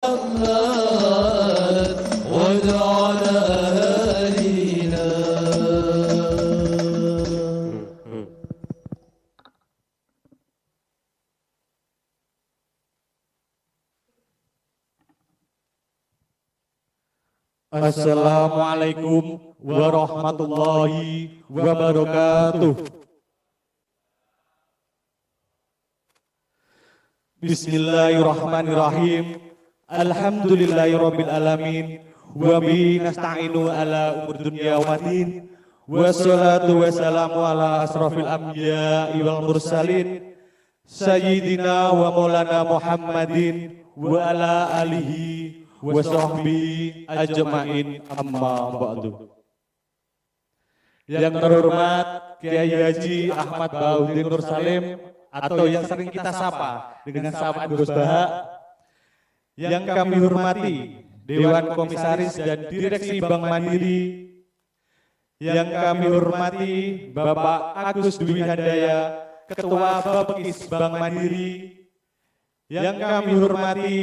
محمد وعلى آلنا. Assalamualaikum warahmatullahi wabarakatuh. Bismillahirrahmanirrahim. Alhamdulillahirabbil alamin. Wa bihi nasta'inu ala umur dunya waddin. Wassalatu wassalamu ala asrofil anbiya'i wal mursalin. Sayyidina wa maulana Muhammadin wa ala alihi wa sahbihi ajma'in, amma ba'du. Yang terhormat Kiai Haji Ahmad Baudin Nur Salim atau yang sering kita sapa dengan sapaan Gus Baha. Yang kami hormati Dewan Komisaris dan Direksi Bank Mandiri. Yang kami hormati Bapak Agus Dwi Handaya, Ketua Bapkis Bank Mandiri. Yang kami hormati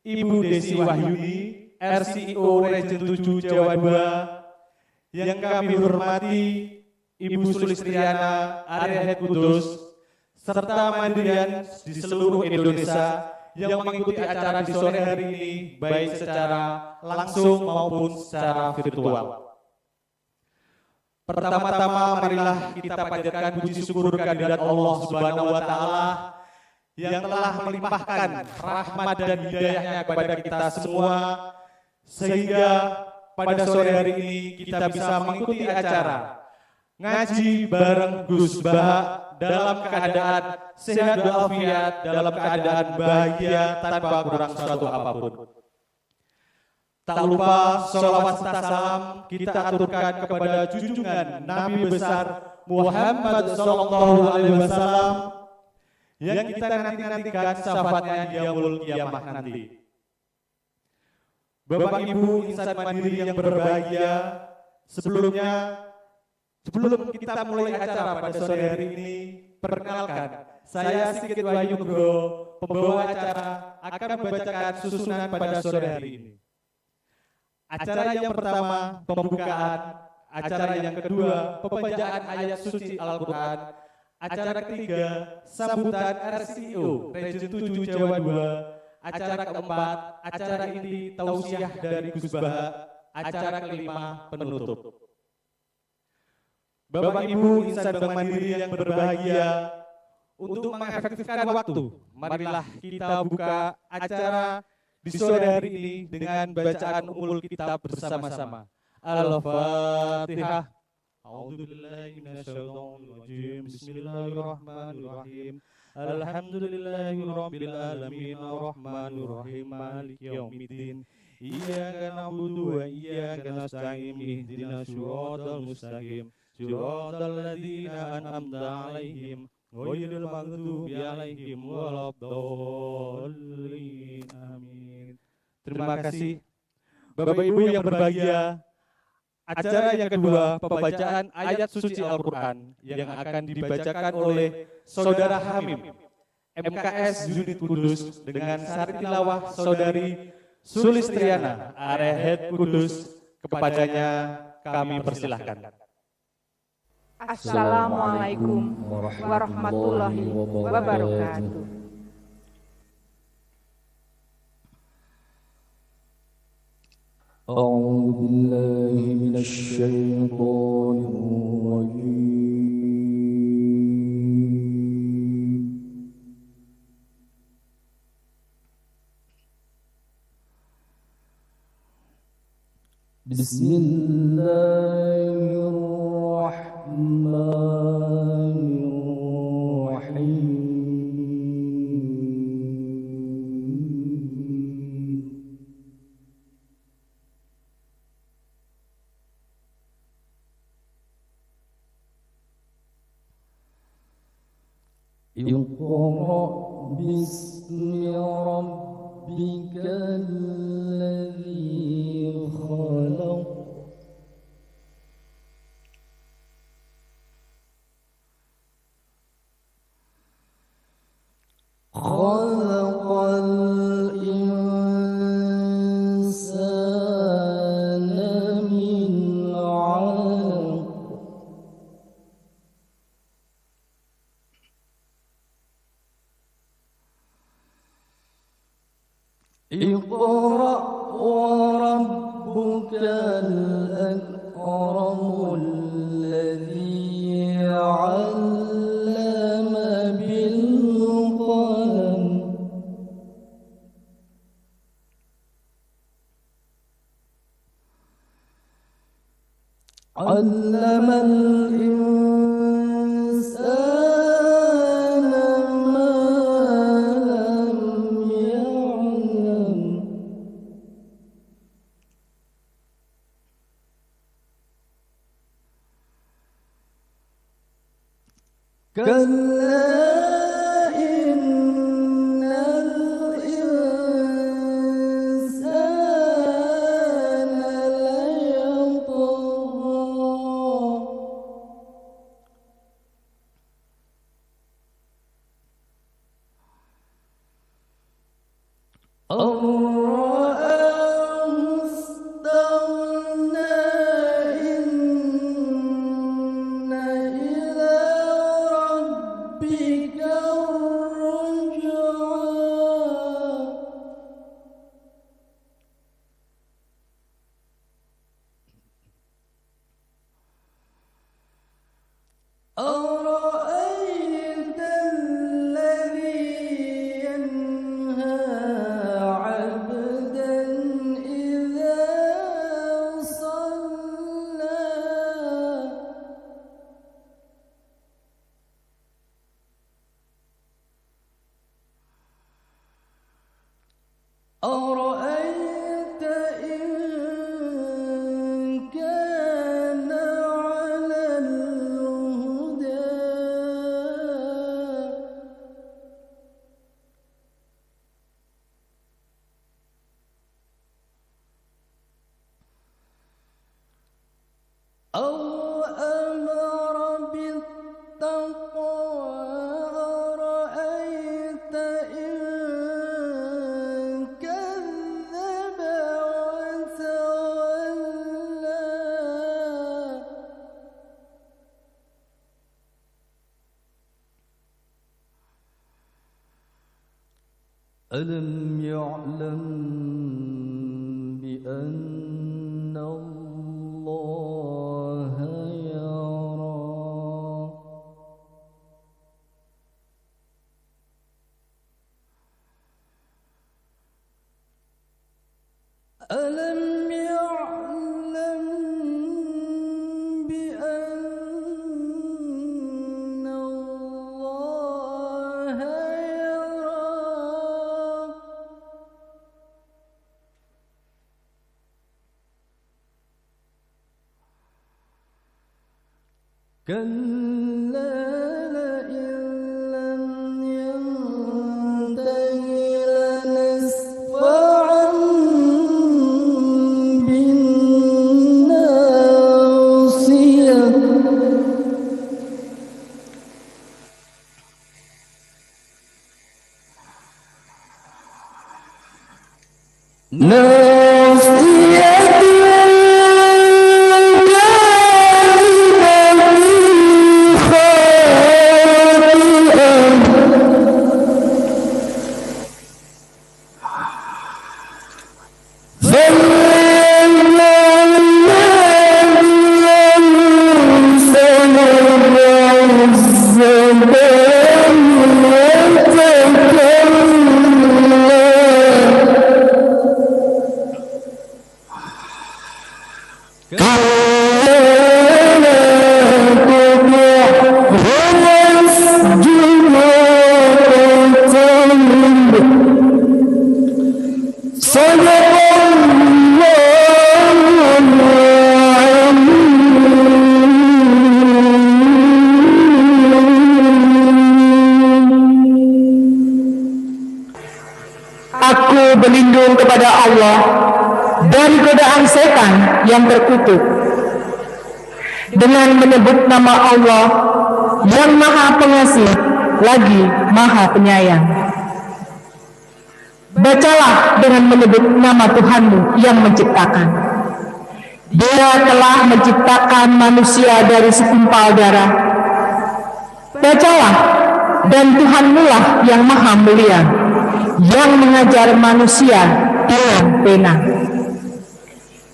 Ibu Desi Wahyuni, RCO Region 7 Jawa 2. Yang kami hormati Ibu Sulistiana, Area Head Kudus, serta mandirian di seluruh Indonesia yang mengikuti acara di sore hari ini, baik secara langsung maupun secara virtual. Pertama-tama marilah kita panjatkan puji syukur kehadirat Allah Subhanahu wa Ta'ala yang telah melimpahkan rahmat dan hidayahnya kepada kita semua, sehingga pada sore hari ini kita bisa mengikuti acara ngaji bareng Gus Baha dalam keadaan sehat walafiat, dalam keadaan bahagia tanpa kurang suatu apapun. Tak lupa sholawat serta salam kita aturkan kepada junjungan Nabi besar Muhammad Sallallahu Alaihi Wasallam yang kita nantikan syafaatnya di yaumul kiamah nanti. Bapak Ibu insan mandiri yang berbahagia, sebelum kita mulai acara pada sore hari ini, perkenalkan, saya Sigit Wahyu Nugroho, pembawa acara, akan membacakan susunan pada sore hari ini. Acara yang pertama, pembukaan. Acara yang kedua, pembacaan ayat suci Al-Quran. Acara ketiga, sambutan RCO Region 7 Jawa 2. Acara keempat, acara inti tausiah dari Gus Baha. Acara kelima, penutup. Bapak Ibu insan Bank Mandiri yang berbahagia, untuk mengefektifkan waktu, marilah kita buka acara di sore hari ini dengan bacaan umul kitab bersama-sama. Al-Fatihah. A'udzubillahi minasyaitonir rajim. Bismillahirrahmanirrahim. Alhamdulillahirabbil alamin arrahmanir rahim maliki yaumiddin. Iyyaka na'budu wa iyyaka nasta'in ihdinas siratal mustaqim. Siratal ladzina an'amta 'alaihim ghairil maghdubi 'alaihim waladdallin. Amin. Terima kasih Bapak Ibu yang berbahagia. Acara yang kedua, pembacaan ayat suci Al-Quran yang akan dibacakan oleh Saudara Hamim, MKS Unit Kudus, dengan sari tilawah Saudari Sulistiana, Area Head Kudus. Kepadanya kami persilahkan. Assalamualaikum warahmatullahi wabarakatuh. أعوذ بالله من الشيطان الرجيم. بسم الله الرحمن الرحيم. اقرأ باسم ربك الذي خلق. خلق الإنسان اقرأ وربك الأكرم الذي علم بالقلم علم الإنسان ما لم يعلم كلا إن الإنسان ليطغى أن رآه استغنى إن إلى ربك الرجعى أرأيت الذي ينهى عبدا إذا صلى أرأيت إن كان على الهدى أو أمر بالتقوى أرأيت إن كذب وتولى ألم يعلم بأن الله يرى ألم يعلم بأن الله يرى كلا لئن لم ينته لنسفعا بالناصية Aku berlindung kepada Allah dari godaan setan yang terkutuk dengan menyebut nama Allah yang Maha Pengasih lagi Maha Penyayang. Bacalah dengan menyebut nama Tuhanmu yang menciptakan. Dia telah menciptakan manusia dari segumpal darah. Bacalah, dan Tuhanmu lah yang Maha Mulia, yang mengajar manusia dengan pena.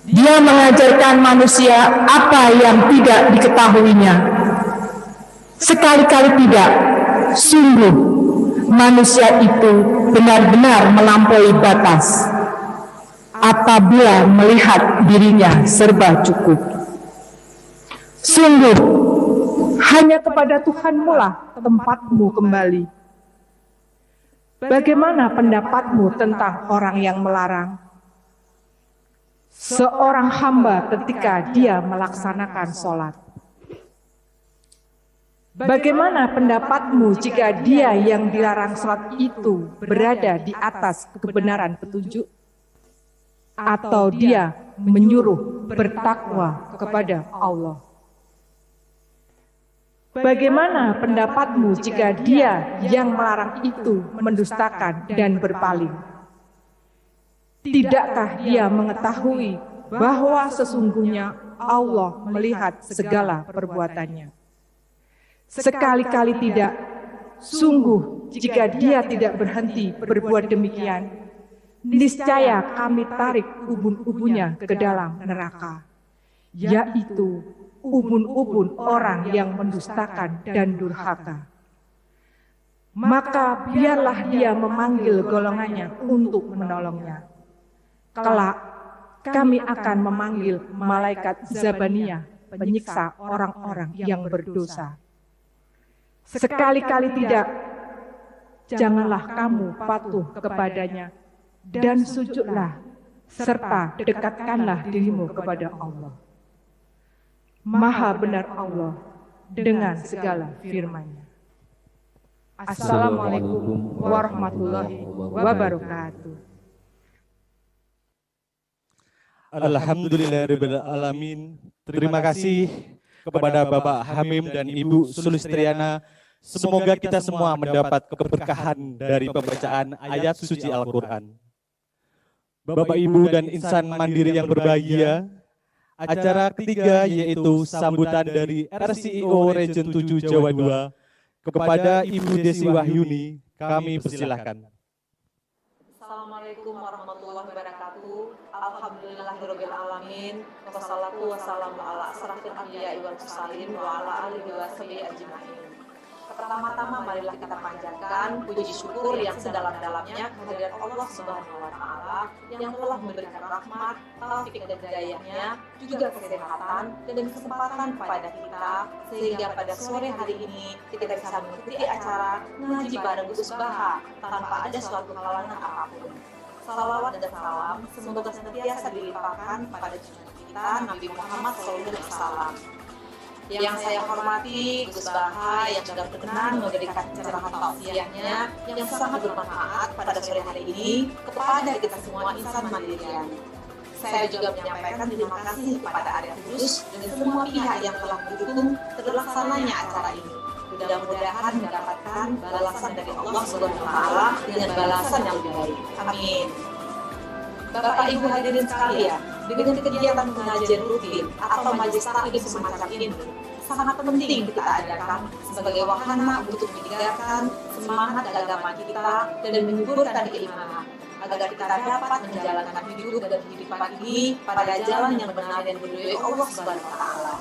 Dia mengajarkan manusia apa yang tidak diketahuinya. Sekali-kali tidak, sungguh manusia itu benar-benar melampaui batas apabila melihat dirinya serba cukup. Sungguh, hanya kepada Tuhanmu lah tempatmu kembali. Bagaimana pendapatmu tentang orang yang melarang? Seorang hamba ketika dia melaksanakan sholat. Bagaimana pendapatmu jika dia yang dilarang sholat itu berada di atas kebenaran petunjuk? Atau dia menyuruh bertakwa kepada Allah? Bagaimana pendapatmu jika dia yang melarang itu mendustakan dan berpaling? Tidakkah dia mengetahui bahwa sesungguhnya Allah melihat segala perbuatannya? Sekali-kali tidak, sungguh jika dia tidak berhenti berbuat demikian, niscaya kami tarik ubun-ubunnya ke dalam neraka, yaitu ubun-ubun orang yang mendustakan dan durhaka. Maka biarlah dia memanggil golongannya untuk menolongnya. Kelak kami akan memanggil malaikat Zabaniyah penyiksa orang-orang yang berdosa. Sekali-kali tidak, janganlah kamu patuh kepadanya dan sujudlah serta dekatkanlah dirimu kepada Allah. Maha benar Allah dengan segala firman-Nya. Assalamualaikum warahmatullahi wabarakatuh. Alhamdulillahirabbil alamin. Terima kasih kepada Bapak Hamim dan Ibu Sulistriana. Semoga kita semua mendapat keberkahan dari pembacaan ayat suci Al-Quran. Bapak, Ibu, dan insan mandiri yang berbahagia, acara ketiga yaitu sambutan dari RCIO Region 7 Jawa 2 kepada Ibu Desi Wahyuni, kami persilahkan. Assalamualaikum warahmatullahi wabarakatuh. Alhamdulillahirabbil alamin. Wassalatu wassalamu ala asrafil anbiya'i wal mursalin wa ala alihi wa sahbihi ajmain. Pertama-tama marilah kita panjatkan puji syukur yang sedalam-dalamnya kehadirat Allah Subhanahu wa taala yang telah memberikan rahmat, taufik dan hidayahnya, juga kesehatan dan kesempatan kepada kita sehingga pada sore hari ini kita bisa mengikuti acara ngaji bareng Gus Baha tanpa ada suatu halangan apapun. Salawat dan salam semoga senantiasa dilimpahkan kepada junjungan kita Nabi Muhammad SAW. Yang saya hormati Gus Baha yang sudah berkenan memberikan cerahan tausiahnya yang sangat bermanfaat pada sore hari ini kepada kita semua insan mandirian. Saya juga menyampaikan terima kasih kepada Arya Kudus dan semua pihak yang telah mendukung terlaksananya acara ini. Mudah-mudahan mendapatkan balasan dari Allah Subhanahu wa taala dengan balasan yang lebih baik. Amin. Bapak Ibu hadirin sekalian, dengan kegiatan pengajian rutin atau majelis taklim semacam ini sangat penting kita adakan sebagai wahana untuk menyegarkan semangat keagamaan kita dan menyuburkan keimanan agar kita dapat menjalankan hidup dan kehidupan ini pada jalan yang benar dan diridhoi Allah Subhanahu wa taala.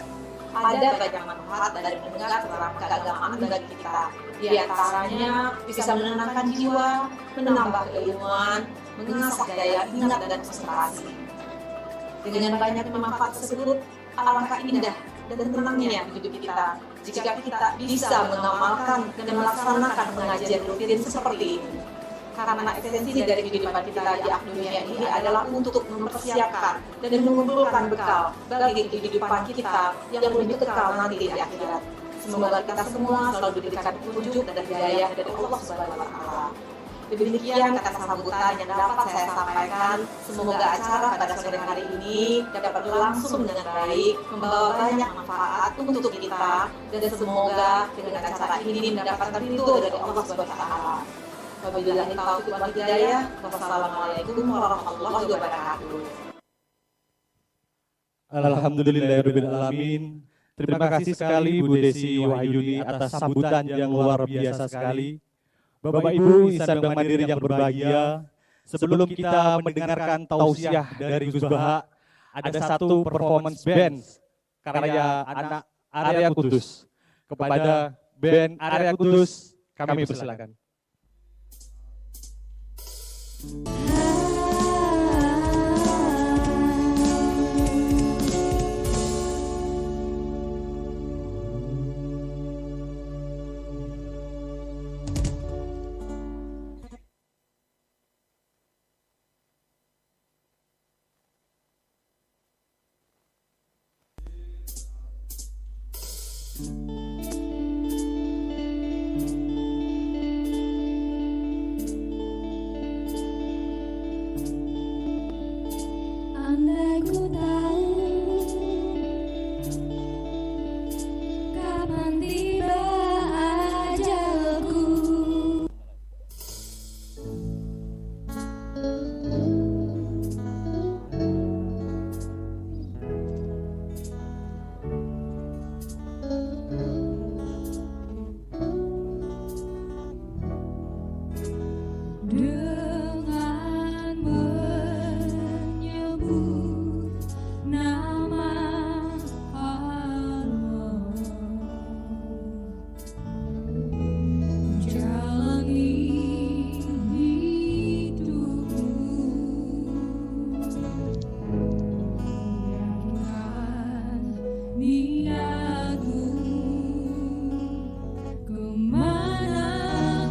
Ada banyak manfaat dari mendengar tentang keagamaan bagi kita. Di antaranya bisa menenangkan jiwa, menambah keilmuan, mengasah daya ingat dan konsentrasi. Dengan banyak manfaat tersebut, alangkah indah dan tenangnya hidup kita jika kita bisa mengamalkan dan melaksanakan pengajian rutin seperti ini. Karena esensi dari kehidupan kita di dunia ini adalah untuk mempersiapkan dan mengumpulkan bekal bagi kehidupan kita yang lebih kekal nanti di akhirat. Semoga kita semua selalu diberikan petunjuk dan hidayah dari Allah Subhanahu wa taala. Demikian kata sambutan yang dapat saya sampaikan. Semoga acara pada sore hari ini dapat berlangsung dengan baik, membawa banyak manfaat untuk kita, dan semoga dengan acara ini mendapatkan ridho dari Allah Subhanahu wa taala. Wabillahi taufiq wal hidayah. Wassalamualaikum warahmatullahi wabarakatuh. Alhamdulillahirabbil alamin. Terima kasih sekali Bu Desi Wahyuni atas sambutan yang luar biasa sekali. Bapak Ibu insan Bank Mandiri yang berbahagia, sebelum kita mendengarkan tausiah dari Gus Baha, ada satu performance band karya anak Area Kudus. Kepada band Area Kudus, kami persilakan. Andai ku tahu kapan tiba ajalku, dengan menyebut nama Allah, jalani hidupku dengan niatku, kemana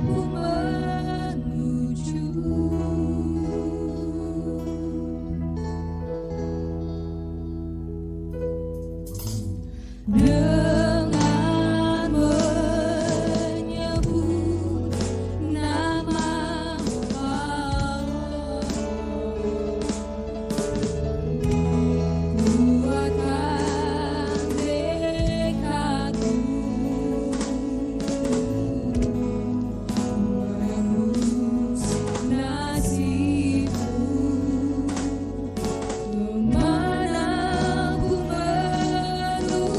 ku menuju. Dengan menyebut nama Allah, kuatkan tekadku, menembus nasibku, kemana ku menuju.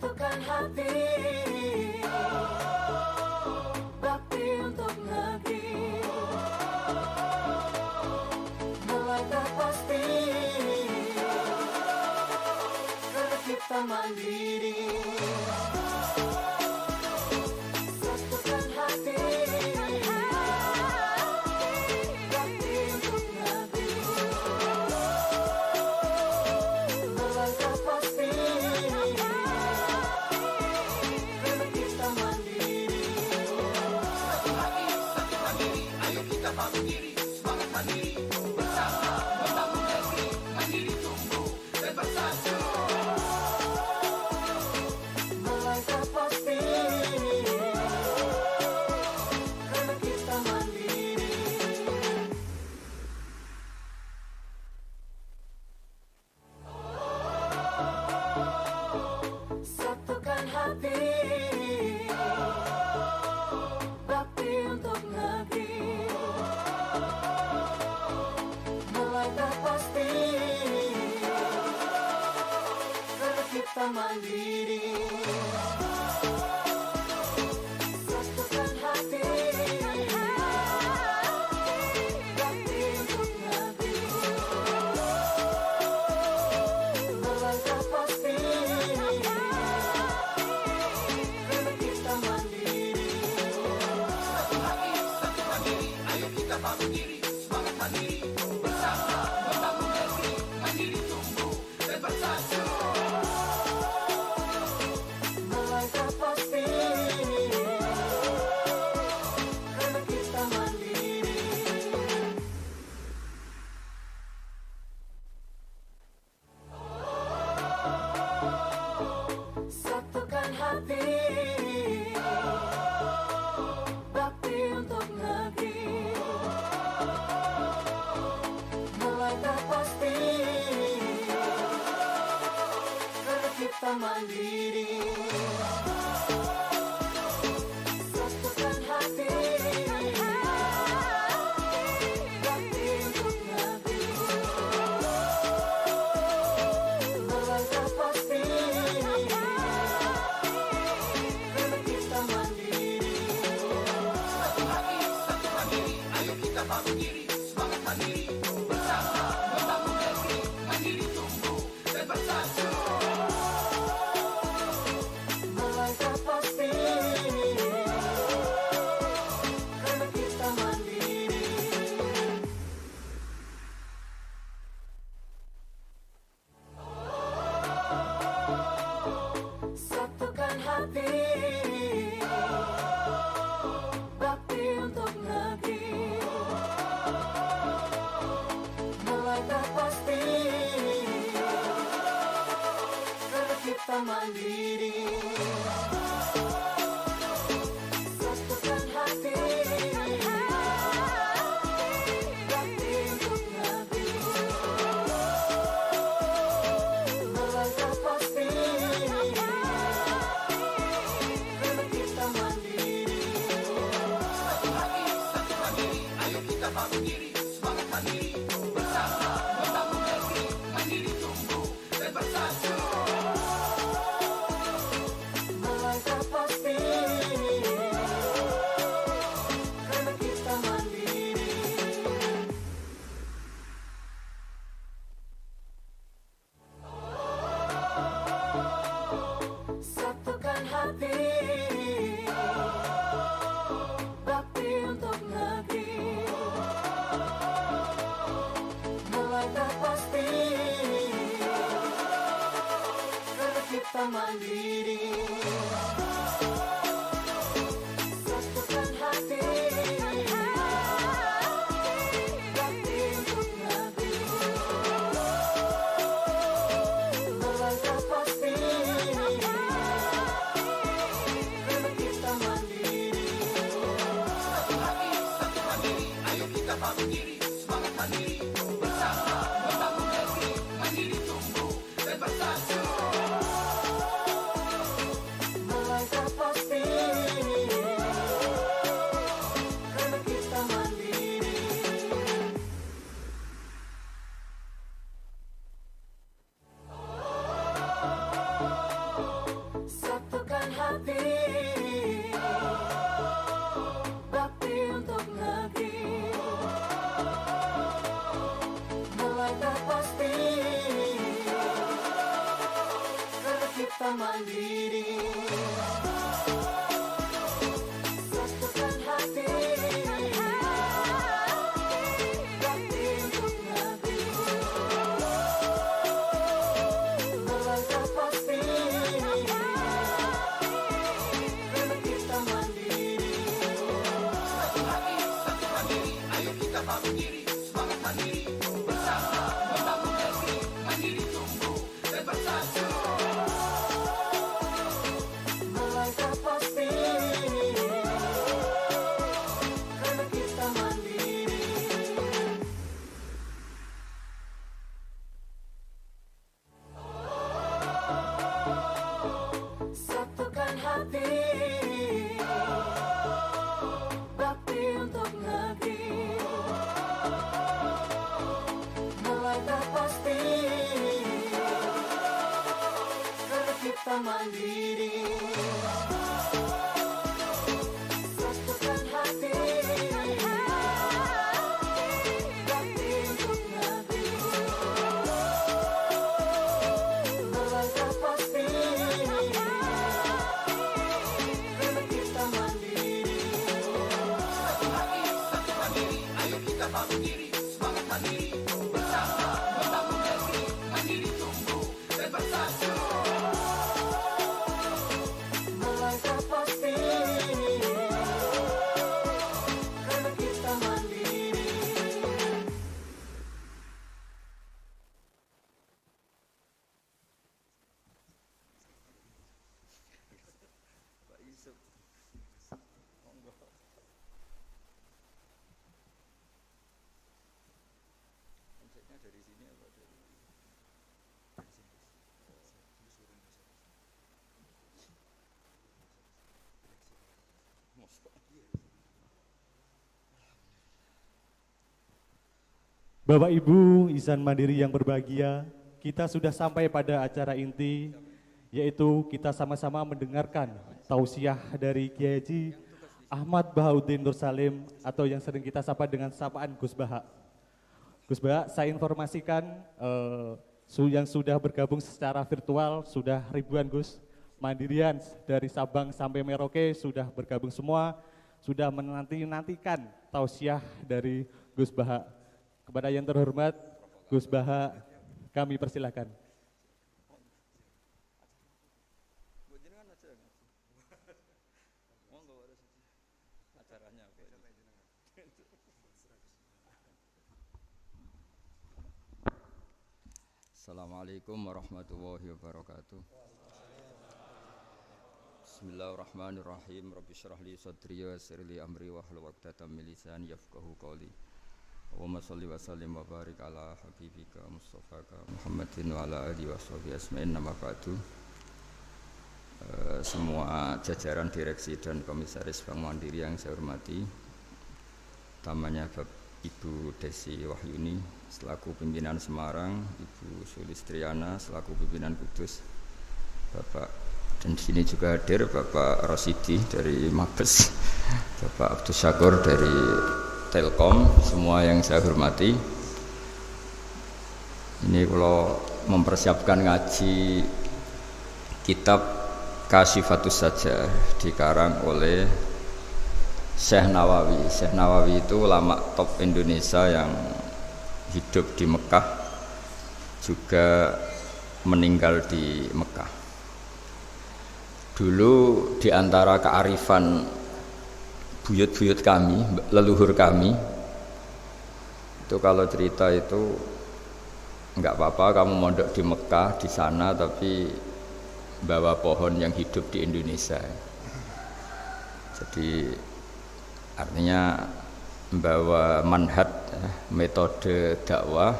Satukan hati, bakti untuk negeri, melangkah pasti, karena kita mandiri. Satukan hati, bakti untuk negeri, melangkah pasti, karena kita mandiri. Satu hati, ayo kita bangun diri, semangat mandiri, bersama membangun negeri, mandiri tumbuh dan bersatu. Melangkah pasti, karena kita mandiri. Satukan hati, bakti untuk negeri, melangkah pasti, karena kita mandiri. Satukan hati, bakti untuk negeri, melangkah pasti, karena kita mandiri. Satu hati, ayo kita bangun diri, semangat mandiri, bersama membangun negeri, mandiri tumbuh dan bersatu. Melangkah pasti, karena kita mandiri. Satukan hati, bakti untuk negeri, melangkah pasti, karena kita mandiri. Satukan hati, bakti untuk negeri, melangkah pasti, karena kita mandiri. Satu hati, ayo kita bangun diri, semangat mandiri, bersama membangun negeri, mandiri tumbuh dan bersatu. Melangkah pasti, karena kita mandiri. Satukan hati, bakti untuk negeri, melangkah pasti, karena kita mandiri. Satukan hati, bakti untuk negeri, melangkah pasti, Satukan hati, bakti untuk negeri, mulai tak pasti, karena kita mandiri. Satukan hati, bakti untuk negeri, mulai tak pasti, karena kita mandiri. Satu hati, satu mandiri, ayo kita bangun diri, semangat mandiri, bersama membangun negeri, mandiri tumbuh dan bersatu. Mulai tak pasti, karena kita mandiri. Satukan hati, bakti untuk negeri, mulai tak pasti, karena kita mandiri. Satukan hati, bakti untuk negeri, mulai tak pasti, karena kita mandiri. Satu hati, satu mandiri, ayo kita bangun diri, semangat mandiri, bersama membangun negeri, mandiri tumbuh dan bersatu. Mulai tak pasti, karena kita mandiri. Bapak Ibu Insan Mandiri yang berbahagia, kita sudah sampai pada acara inti, yaitu kita sama-sama mendengarkan tausiah dari Kiai Haji Ahmad Bahauddin Nur Salim atau yang sering kita sapa dengan sapaan Gus Baha. Gus Baha, saya informasikan yang sudah bergabung secara virtual sudah ribuan Gus. Mandirian dari Sabang sampai Merauke sudah bergabung semua, sudah menantikan tausiah dari Gus Baha. Kepada yang terhormat Gus Baha, kami persilakan. Assalamualaikum warahmatullahi wabarakatuh. Bismillahirrahmanirrahim. Rabbi syrah li sadri wa yassir li amri wahlul 'uqdatam min lisani yafqahu qawli. Allahumma shalli wa sallim wa barik ala habibika Mustafaka Muhammadin wa ala alihi wa sahbihi asma'in. Nama ba'du. Semua jajaran direksi dan komisaris Bank Mandiri yang saya hormati, utamanya Ibu Desi Wahyuni selaku pimpinan Semarang, Ibu Sulistriana selaku pimpinan Kudus, Bapak, dan di sini juga hadir Bapak Rosidi dari Mabes, Bapak Abdus Syakur dari Telkom, semua yang saya hormati. Ini kalau mempersiapkan ngaji kitab Kasyifatus Sajjah dikarang oleh Syekh Nawawi. Syekh Nawawi itu ulama top Indonesia yang hidup di Mekah, juga meninggal di Mekah. Dulu di antara kearifan buyut-buyut kami, leluhur kami, itu kalau cerita itu enggak apa-apa kamu mondok di Mekah di sana, tapi bawa pohon yang hidup di Indonesia. Jadi artinya membawa manhaj, metode dakwah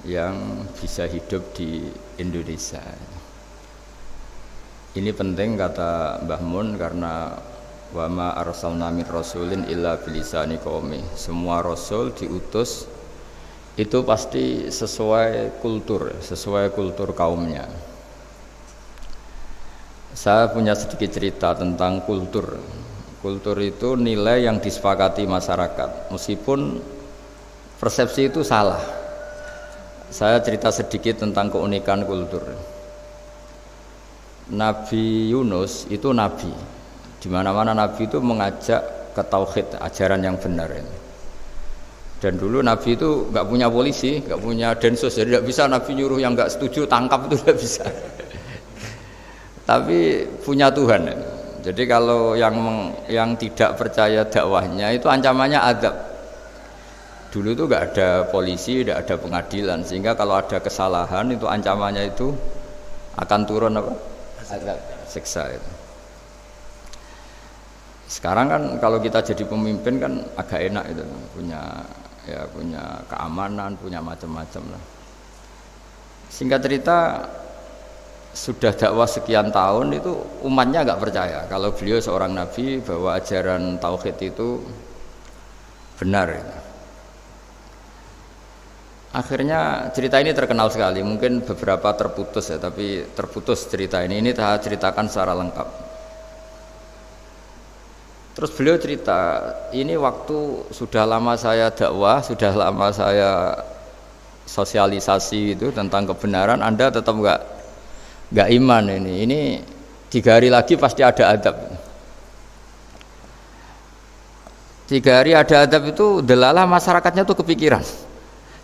yang bisa hidup di Indonesia. Ini penting kata Mbah Mun, karena wa ma arsalna min rasulin illa bilisani qaumi. Semua rasul diutus itu pasti sesuai kultur kaumnya. Saya punya sedikit cerita tentang kultur. Kultur itu nilai yang disepakati masyarakat, meskipun persepsi itu salah. Saya cerita sedikit tentang keunikan kultur. Nabi Yunus itu nabi. Di mana-mana nabi itu mengajak ke tauhid, ajaran yang benar ini. Dan dulu nabi itu nggak punya polisi, nggak punya densus, jadi tidak bisa nabi nyuruh yang nggak setuju tangkap, itu tidak bisa. Tapi punya Tuhan. Jadi kalau yang tidak percaya dakwahnya itu ancamannya azab. Dulu itu nggak ada polisi, tidak ada pengadilan, sehingga kalau ada kesalahan itu ancamannya itu akan turun apa? Azab, siksa itu. Sekarang kan kalau kita jadi pemimpin kan agak enak itu, punya keamanan, punya macam-macam lah. Singkat cerita, sudah dakwah sekian tahun itu umatnya nggak percaya kalau beliau seorang nabi, bahwa ajaran tauhid itu benar. Akhirnya cerita ini terkenal sekali, mungkin beberapa terputus ya, tapi terputus cerita ini saya ceritakan secara lengkap. Terus beliau cerita, ini waktu sudah lama saya dakwah, sudah lama saya sosialisasi itu tentang kebenaran, Anda tetap nggak iman ini 3 hari lagi pasti ada adab. 3 hari ada adab itu delalah masyarakatnya tuh kepikiran,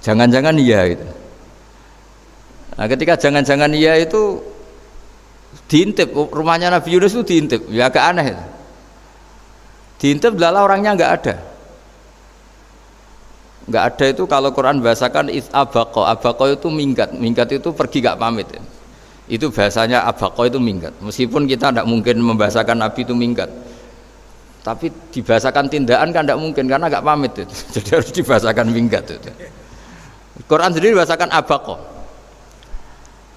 jangan-jangan iya itu. Nah ketika jangan-jangan iya itu diintip, rumahnya Nabi Yunus itu diintip, ya agak aneh itu. Diintip delalah orangnya nggak ada itu. Kalau Quran bahasakan abaqo itu minggat itu pergi nggak pamit ya. Itu bahasanya abaqo itu minggat, meskipun kita tidak mungkin membahasakan Nabi itu minggat, tapi dibahasakan tindakan kan tidak mungkin karena nggak pamit itu. Jadi harus dibahasakan minggat itu. Quran sendiri bahasakan abaqo.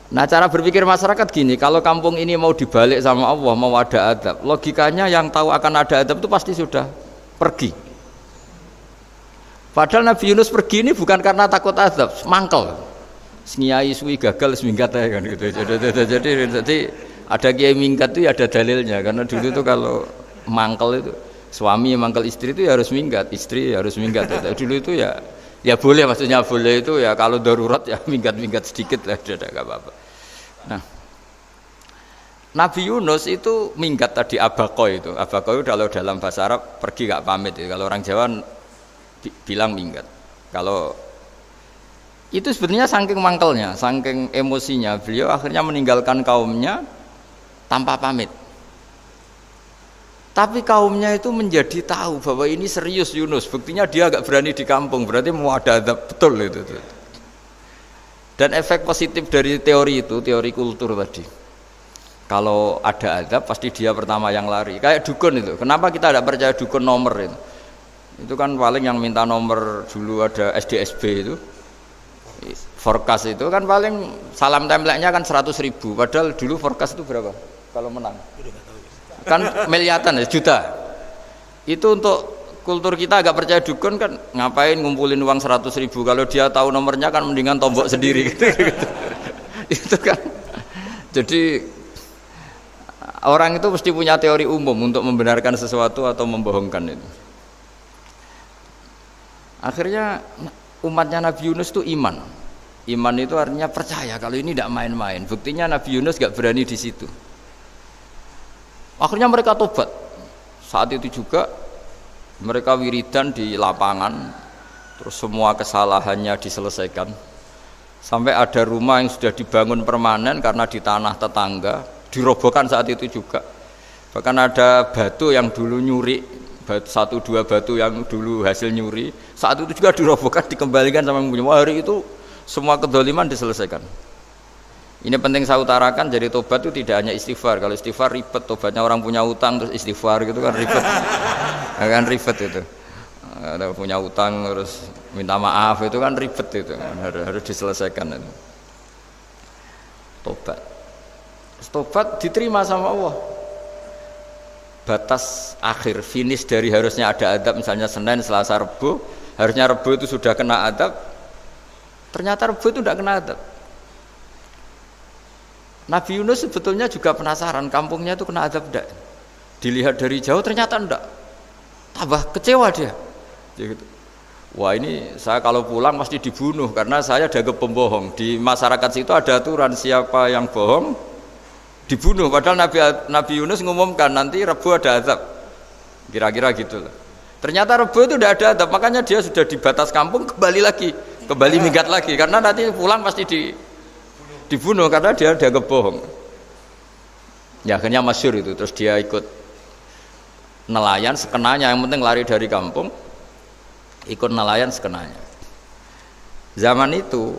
Nah cara berpikir masyarakat gini, kalau kampung ini mau dibalik sama Allah, mau ada adab, logikanya yang tahu akan ada adab itu pasti sudah pergi. Padahal Nabi Yunus pergi ini bukan karena takut adab, mangkel. Nyai suwi gagal seminggat ya kan gitu. Jadi ada kiai minggat itu ya ada dalilnya, karena dulu itu kalau mangkel itu suami mangkel istri itu ya harus minggat, istri harus minggat. Dulu itu ya boleh, maksudnya boleh itu ya kalau darurat ya minggat sedikit lah, tidak apa-apa. Nah Nabi Yunus itu minggat tadi abaqo itu kalau dalam bahasa Arab pergi gak pamit itu. Kalau orang Jawa bilang minggat. Kalau itu sebenarnya saking mangkelnya, saking emosinya, beliau akhirnya meninggalkan kaumnya tanpa pamit. Tapi kaumnya itu menjadi tahu bahwa ini serius Yunus, buktinya dia agak berani di kampung, berarti mau ada adab betul itu. Dan efek positif dari teori itu, teori kultur tadi, kalau ada adab pasti dia pertama yang lari. Kayak dukun itu, kenapa kita tidak percaya dukun nomor itu? Itu kan paling yang minta nomor dulu ada SDSB itu, forecast itu kan paling salam template-nya kan 100.000, padahal dulu forecast itu berapa kalau menang? Kan miliaran ya, juta. Itu untuk kultur kita agak percaya dukun kan, ngapain ngumpulin uang 100.000, kalau dia tahu nomornya kan mendingan tombok sendiri gitu. Itu kan jadi orang itu mesti punya teori umum untuk membenarkan sesuatu atau membohongkan itu. Akhirnya umatnya Nabi Yunus itu iman. Iman itu artinya percaya kalau ini tidak main-main. Buktinya Nabi Yunus gak berani di situ. Akhirnya mereka tobat. Saat itu juga mereka wiridan di lapangan, terus semua kesalahannya diselesaikan. Sampai ada rumah yang sudah dibangun permanen karena di tanah tetangga, dirobohkan saat itu juga. Bahkan ada batu yang dulu nyuri, 1-2 batu yang dulu hasil nyuri, saat itu juga dirobohkan, dikembalikan sama yang punya. Hari itu semua kedoliman diselesaikan. Ini penting saya utarakan, jadi tobat itu tidak hanya istighfar. Kalau istighfar ribet, tobatnya orang punya utang terus istighfar gitu kan ribet. Kan ribet itu. Ada punya utang terus minta maaf itu kan ribet itu, harus diselesaikan itu. Tobat diterima sama Allah. Batas akhir finish dari harusnya ada adab, misalnya Senin, Selasa, Rebu, harusnya Rebu itu sudah kena adab, ternyata Rebu itu tidak kena adab. Nabi Yunus sebetulnya juga penasaran kampungnya itu kena azab enggak. Dilihat dari jauh ternyata enggak. Tambah kecewa dia. Gitu. Wah ini saya kalau pulang pasti dibunuh karena saya dianggap pembohong. Di masyarakat situ ada aturan siapa yang bohong dibunuh. Padahal Nabi Yunus ngumumkan nanti Rebu ada azab. Kira-kira gitu lah. Ternyata Rebu itu tidak ada azab, makanya dia sudah di batas kampung kembali minggat lagi karena nanti pulang pasti dibunuh karena dia dianggap bohong. Ya akhirnya masyhur itu, terus dia ikut nelayan sekenanya, yang penting lari dari kampung, ikut nelayan sekenanya. Zaman itu,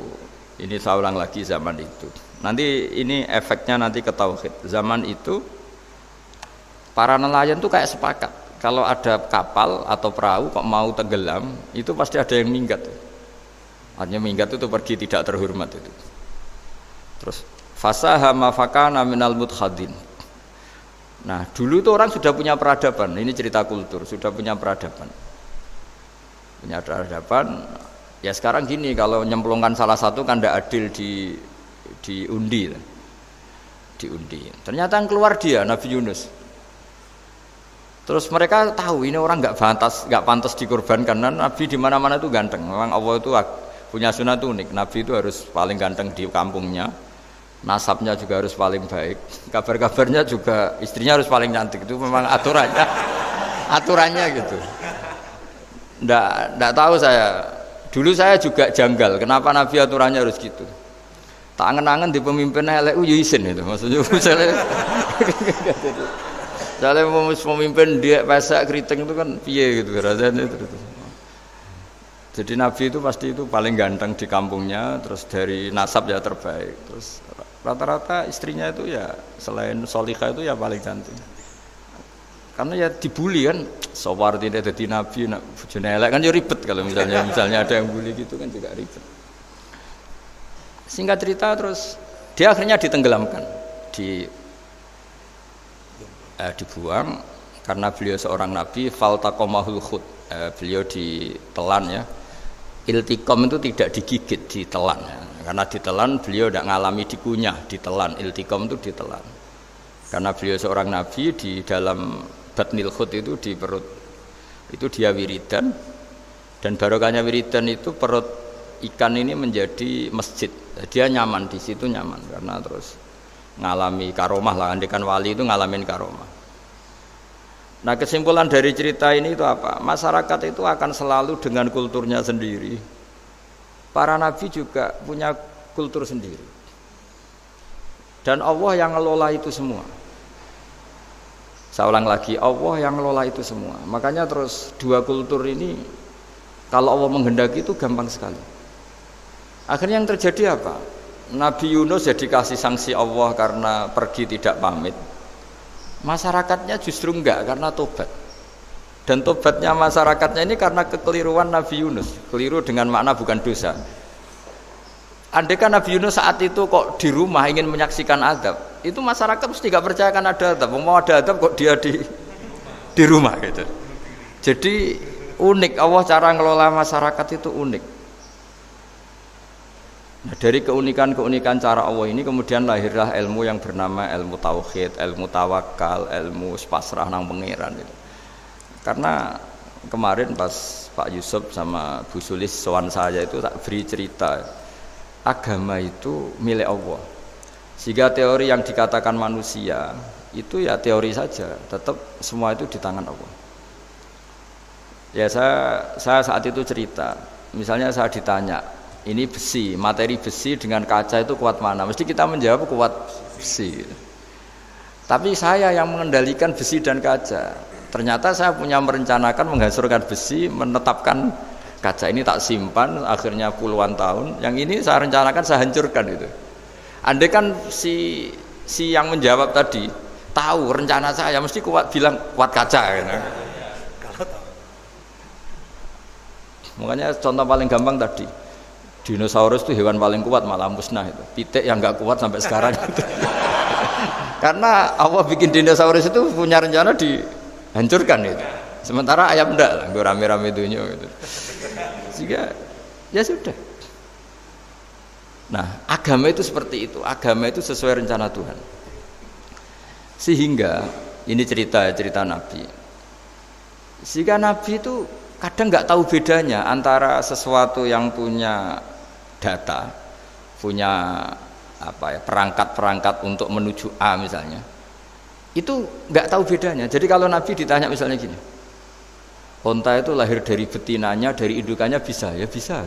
ini saya ulang lagi zaman itu. Nanti ini efeknya nanti ke tauhid. Zaman itu para nelayan tuh kayak sepakat. Kalau ada kapal atau perahu kok mau tenggelam, itu pasti ada yang minggat. Artinya minggat itu pergi tidak terhormat itu. Terus fasahama fakana minal mudkhadin. Nah, dulu itu orang sudah punya peradaban. Ini cerita kultur, sudah punya peradaban. Punya peradaban. Ya sekarang gini, kalau nyemplungkan salah satu kan tidak adil diundi. Ternyata yang keluar dia Nabi Yunus. Terus mereka tahu ini orang nggak pantas dikorbankan. Dan Nabi di mana-mana itu ganteng. Memang Allah itu punya sunat unik. Nabi itu harus paling ganteng di kampungnya. Nasabnya juga harus paling baik. Kabar-kabarnya juga istrinya harus paling cantik. Itu memang aturannya gitu. Nggak tahu saya. Dulu saya juga janggal. Kenapa Nabi aturannya harus gitu? Tak angen-angen di pemimpinnya LU izin itu. Maksudnya misalnya pemimpin dia pesak keriting itu kan piye gitu rasanya itu. Jadi Nabi itu pasti itu paling ganteng di kampungnya, terus dari nasab ya terbaik, terus rata-rata istrinya itu ya selain solihah itu ya paling cantik. Karena ya dibully kan, sawar tidak jadi Nabi, bojone elek kan ya ribet kalau misalnya ada yang bully gitu kan juga ribet. Singkat cerita terus dia akhirnya ditenggelamkan, dibuang karena beliau seorang nabi. Faltaqamahul khut, beliau ditelan ya. Iltiqam itu tidak digigit, ditelan ya. Karena ditelan beliau tidak ngalami dikunyah, ditelan. Iltiqam itu ditelan. Karena beliau seorang nabi, di dalam batnil khut itu di perut itu dia wiridan, dan barokahnya wiridan itu perut ikan ini menjadi masjid. Dia nyaman di situ, nyaman karena terus ngalami karomah lah. Andekan wali itu ngalamin karomah. Nah, kesimpulan dari cerita ini itu apa? Masyarakat itu akan selalu dengan kulturnya sendiri. Para nabi juga punya kultur sendiri. Dan Allah yang ngelola itu semua. Saya ulang lagi, Allah yang ngelola itu semua. Makanya terus dua kultur ini kalau Allah menghendaki itu gampang sekali. Akhirnya yang terjadi apa? Nabi Yunus ya dikasih sanksi Allah karena pergi tidak pamit. Masyarakatnya justru enggak karena tobat. Dan tobatnya masyarakatnya ini karena kekeliruan Nabi Yunus. Keliru dengan makna bukan dosa. Andaikan Nabi Yunus saat itu kok di rumah ingin menyaksikan azab, itu masyarakat mesti gak percaya kan ada azab. Mau ada azab kok dia di rumah gitu. Jadi unik, Allah cara ngelola masyarakat itu unik. Nah, dari keunikan cara Allah ini kemudian lahirlah ilmu yang bernama ilmu tauhid, ilmu tawakal, ilmu pasrah nang pangeran itu. Karena kemarin pas Pak Yusuf sama Bu Sulis sowan saya itu tak beri cerita, agama itu milik Allah. Sehingga teori yang dikatakan manusia itu ya teori saja, tetap semua itu di tangan Allah. Ya saya saat itu cerita, misalnya saya ditanya, ini besi, materi besi dengan kaca itu kuat mana? Mesti kita menjawab kuat besi. Tapi saya yang mengendalikan besi dan kaca. Ternyata saya punya merencanakan menghancurkan besi, menetapkan kaca ini tak simpan, akhirnya puluhan tahun. Yang ini saya rencanakan saya hancurkan itu. Andai kan si yang menjawab tadi tahu rencana saya, mesti kuat bilang kuat kaca. Gitu. Makanya contoh paling gampang tadi. Dinosaurus itu hewan paling kuat malah musnah itu. Pitik yang nggak kuat sampai sekarang itu. Karena Allah bikin dinosaurus itu punya rencana dihancurkan itu. Sementara ayam enggak lah, gue rame-rame dunia gitu. Sehingga ya sudah. Nah, agama itu seperti itu. Agama itu sesuai rencana Tuhan. Sehingga ini cerita Nabi. Sehingga Nabi itu kadang nggak tahu bedanya antara sesuatu yang punya data, punya perangkat-perangkat untuk menuju A misalnya. Itu nggak tahu bedanya. Jadi kalau Nabi ditanya misalnya gini, onta itu lahir dari betinanya, dari indukannya bisa? Ya bisa.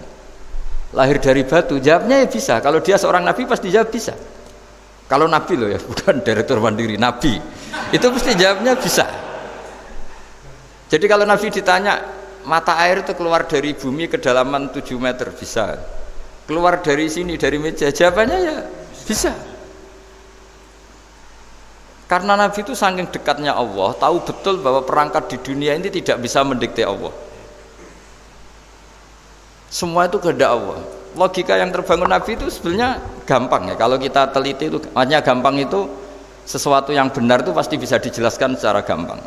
Lahir dari batu, jawabnya ya bisa. Kalau dia seorang Nabi pasti jawab bisa. Kalau Nabi loh ya, bukan direktur Mandiri, Nabi. Itu pasti jawabnya bisa. Jadi kalau Nabi ditanya, mata air itu keluar dari bumi kedalaman 7 meter, bisa. Keluar dari sini, dari meja, jawabannya ya bisa. Karena Nabi itu saking dekatnya Allah, tahu betul bahwa perangkat di dunia ini tidak bisa mendikte Allah. Semua itu kehendak Allah. Logika yang terbangun Nabi itu sebenarnya gampang ya. Kalau kita teliti itu, hanya gampang itu sesuatu yang benar itu pasti bisa dijelaskan secara gampang.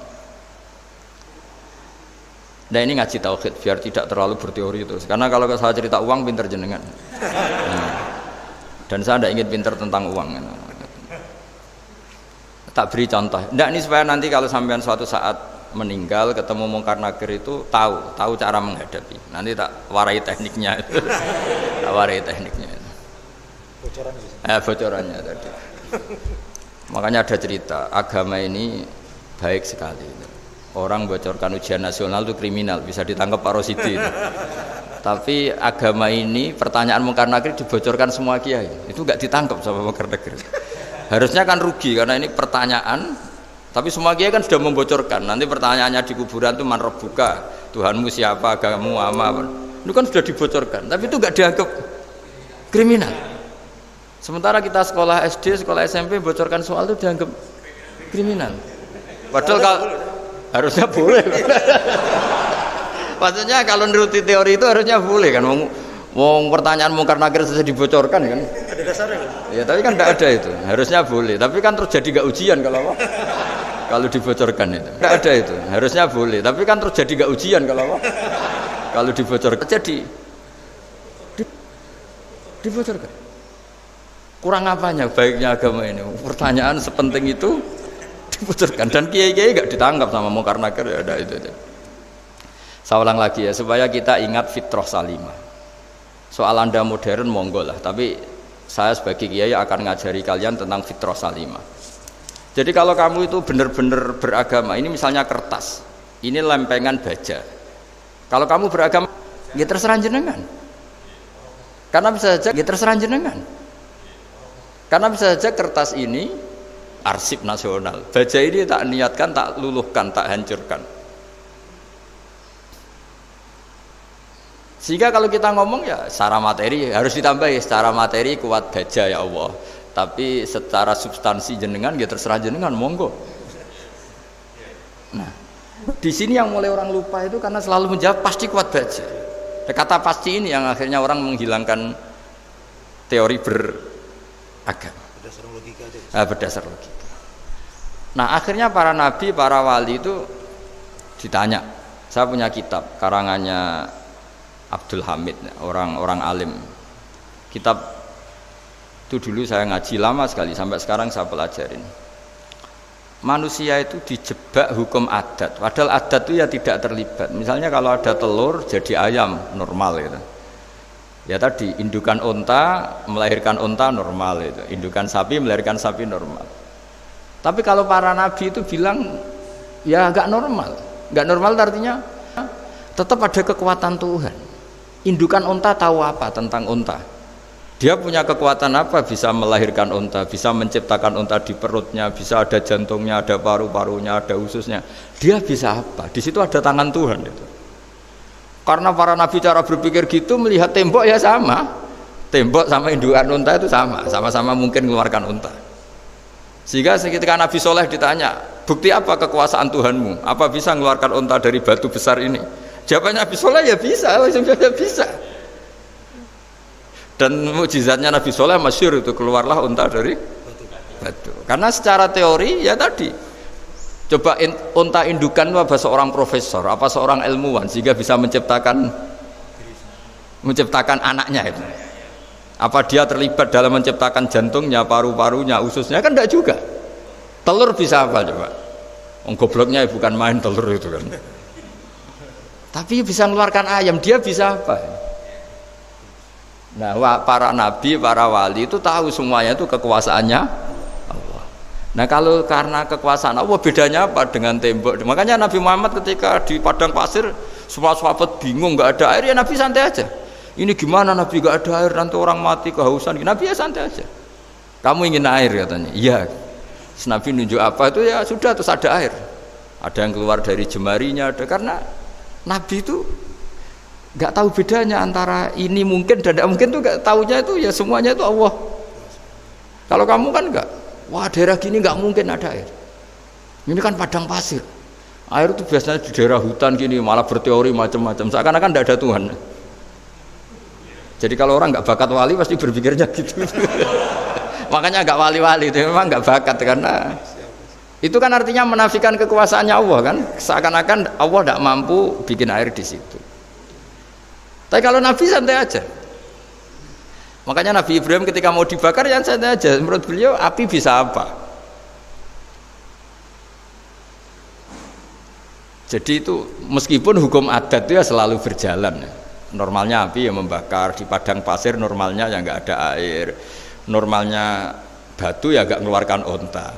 Nah ini ngaji tauhid biar tidak terlalu berteori terus. Karena kalau saya cerita uang pinter jenengan. Dan saya tidak ingin pinter tentang uang. Tak beri contoh. Nggak, ini supaya nanti kalau sampean suatu saat meninggal ketemu mungkar nakir itu tahu cara menghadapi. Nanti tak warai tekniknya itu. Tak warai tekniknya itu. Bocorannya tadi. Makanya ada cerita agama ini baik sekali. Orang bocorkan ujian nasional itu kriminal, bisa ditangkap Pak Rosidi. Tapi agama ini pertanyaan mungkar nakir dibocorkan semua kiai. Itu nggak ditangkap sama mungkar nakir. Harusnya kan rugi karena ini pertanyaan, tapi semua kiai kan sudah membocorkan. Nanti pertanyaannya di kuburan itu man rabbuka, Tuhanmu siapa, agamamu apa. Itu kan sudah dibocorkan, tapi itu nggak dianggap kriminal. Sementara kita sekolah SD, sekolah SMP bocorkan soal itu dianggap kriminal. Padahal kalau harusnya boleh. Maksudnya kalau menuruti teori itu harusnya boleh kan. Wong pertanyaan mungkar nakir saja dibocorkan kan. Ada dasarnya kan? Ya tapi kan tidak ada itu. Harusnya boleh. Tapi kan terus jadi nggak ujian kalau dibocorkan itu. Tidak ada itu. Harusnya boleh. Tapi kan terus jadi nggak ujian kalau dibocorkan. Jadi dibocorkan. Kurang apanya baiknya agama ini? Pertanyaan sepenting itu dibocorkan dan kiai-kiai nggak ditangkap sama mungkar nakir ya ada itu. Saya ulang lagi ya supaya kita ingat fitrah salimah. Soal Anda modern monggo lah, tapi saya sebagai kiai akan ngajari kalian tentang fitrah salimah. Jadi kalau kamu itu benar-benar beragama, ini misalnya kertas, ini lempengan baja. Kalau kamu beragama, ya terserah jenengan. Karena bisa saja, ya terserah jenengan. Karena bisa saja kertas ini arsip nasional. Baja ini tak niatkan, tak luluhkan, tak hancurkan. Sehingga kalau kita ngomong ya secara materi harus ditambahi, secara materi kuat baja ya Allah. Tapi secara substansi jenengan ya terserah jenengan monggo. Nah, di sini yang mulai orang lupa itu karena selalu menjawab pasti kuat baja. Kata pasti ini yang akhirnya orang menghilangkan teori beragama. Berdasar logika. Nah, akhirnya para nabi, para wali itu ditanya. Saya punya kitab karangannya Abdul Hamid, orang alim. Kitab itu dulu saya ngaji lama sekali, sampai sekarang saya pelajarin. Manusia itu dijebak hukum adat, padahal adat itu ya tidak terlibat. Misalnya kalau ada telur jadi ayam normal gitu. Ya tadi indukan onta melahirkan onta normal itu, indukan sapi melahirkan sapi normal. Tapi kalau para nabi itu bilang ya nggak normal, nggak normal artinya tetap ada kekuatan Tuhan. Indukan onta tahu apa tentang onta? Dia punya kekuatan apa? Bisa melahirkan onta, bisa menciptakan onta di perutnya, bisa ada jantungnya, ada paru-parunya, ada ususnya. Dia bisa apa? Di situ ada tangan Tuhan itu. Karena para nabi cara berpikir gitu, melihat tembok ya sama. Tembok sama indukan onta itu sama-sama mungkin mengeluarkan onta. Sehingga ketika Nabi Soleh ditanya, bukti apa kekuasaan Tuhanmu? Apa bisa mengeluarkan onta dari batu besar ini? Jawabannya Nabi Soleh ya bisa, langsung saja bisa. Dan mukjizatnya Nabi Soleh masyhur itu keluarlah unta dari batu. Karena secara teori ya tadi, coba unta indukan itu apa seorang profesor, apa seorang ilmuwan sehingga bisa menciptakan anaknya itu. Apa dia terlibat dalam menciptakan jantungnya, paru-parunya, ususnya? Kan enggak juga. Telur bisa apa coba? Gobloknya bukan main telur itu kan. Tapi bisa mengeluarkan ayam, dia bisa apa? Nah, para nabi, para wali itu tahu semuanya itu kekuasaannya Allah. Nah, kalau karena kekuasaan Allah, bedanya apa dengan tembok? Makanya Nabi Muhammad ketika di padang pasir, semua sahabat bingung, nggak ada air, ya Nabi santai aja. Ini gimana Nabi nggak ada air, nanti orang mati kehausan. Nabi ya santai aja. Kamu ingin air katanya? Iya. Nabi nunjuk apa itu ya sudah, terus ada air. Ada yang keluar dari jemarinya, ada karena Nabi itu nggak tahu bedanya antara ini mungkin dan tidak mungkin, tuh nggak tahunya itu ya semuanya itu Allah. Kalau kamu kan nggak, wah daerah gini nggak mungkin ada air. Ini kan padang pasir. Air itu biasanya di daerah hutan gini malah berteori macam-macam. Seakan-akan tidak ada Tuhan. Jadi kalau orang nggak bakat wali pasti berpikirnya gitu. Makanya nggak wali-wali itu memang nggak bakat, karena itu kan artinya menafikan kekuasaannya Allah kan. Seakan-akan Allah tidak mampu bikin air di situ. Tapi kalau Nabi santai aja. Makanya Nabi Ibrahim ketika mau dibakar ya santai aja. Menurut beliau api bisa apa? Jadi itu meskipun hukum adat itu ya selalu berjalan. Normalnya api yang membakar, di padang pasir normalnya ya nggak ada air, normalnya batu ya nggak mengeluarkan onta.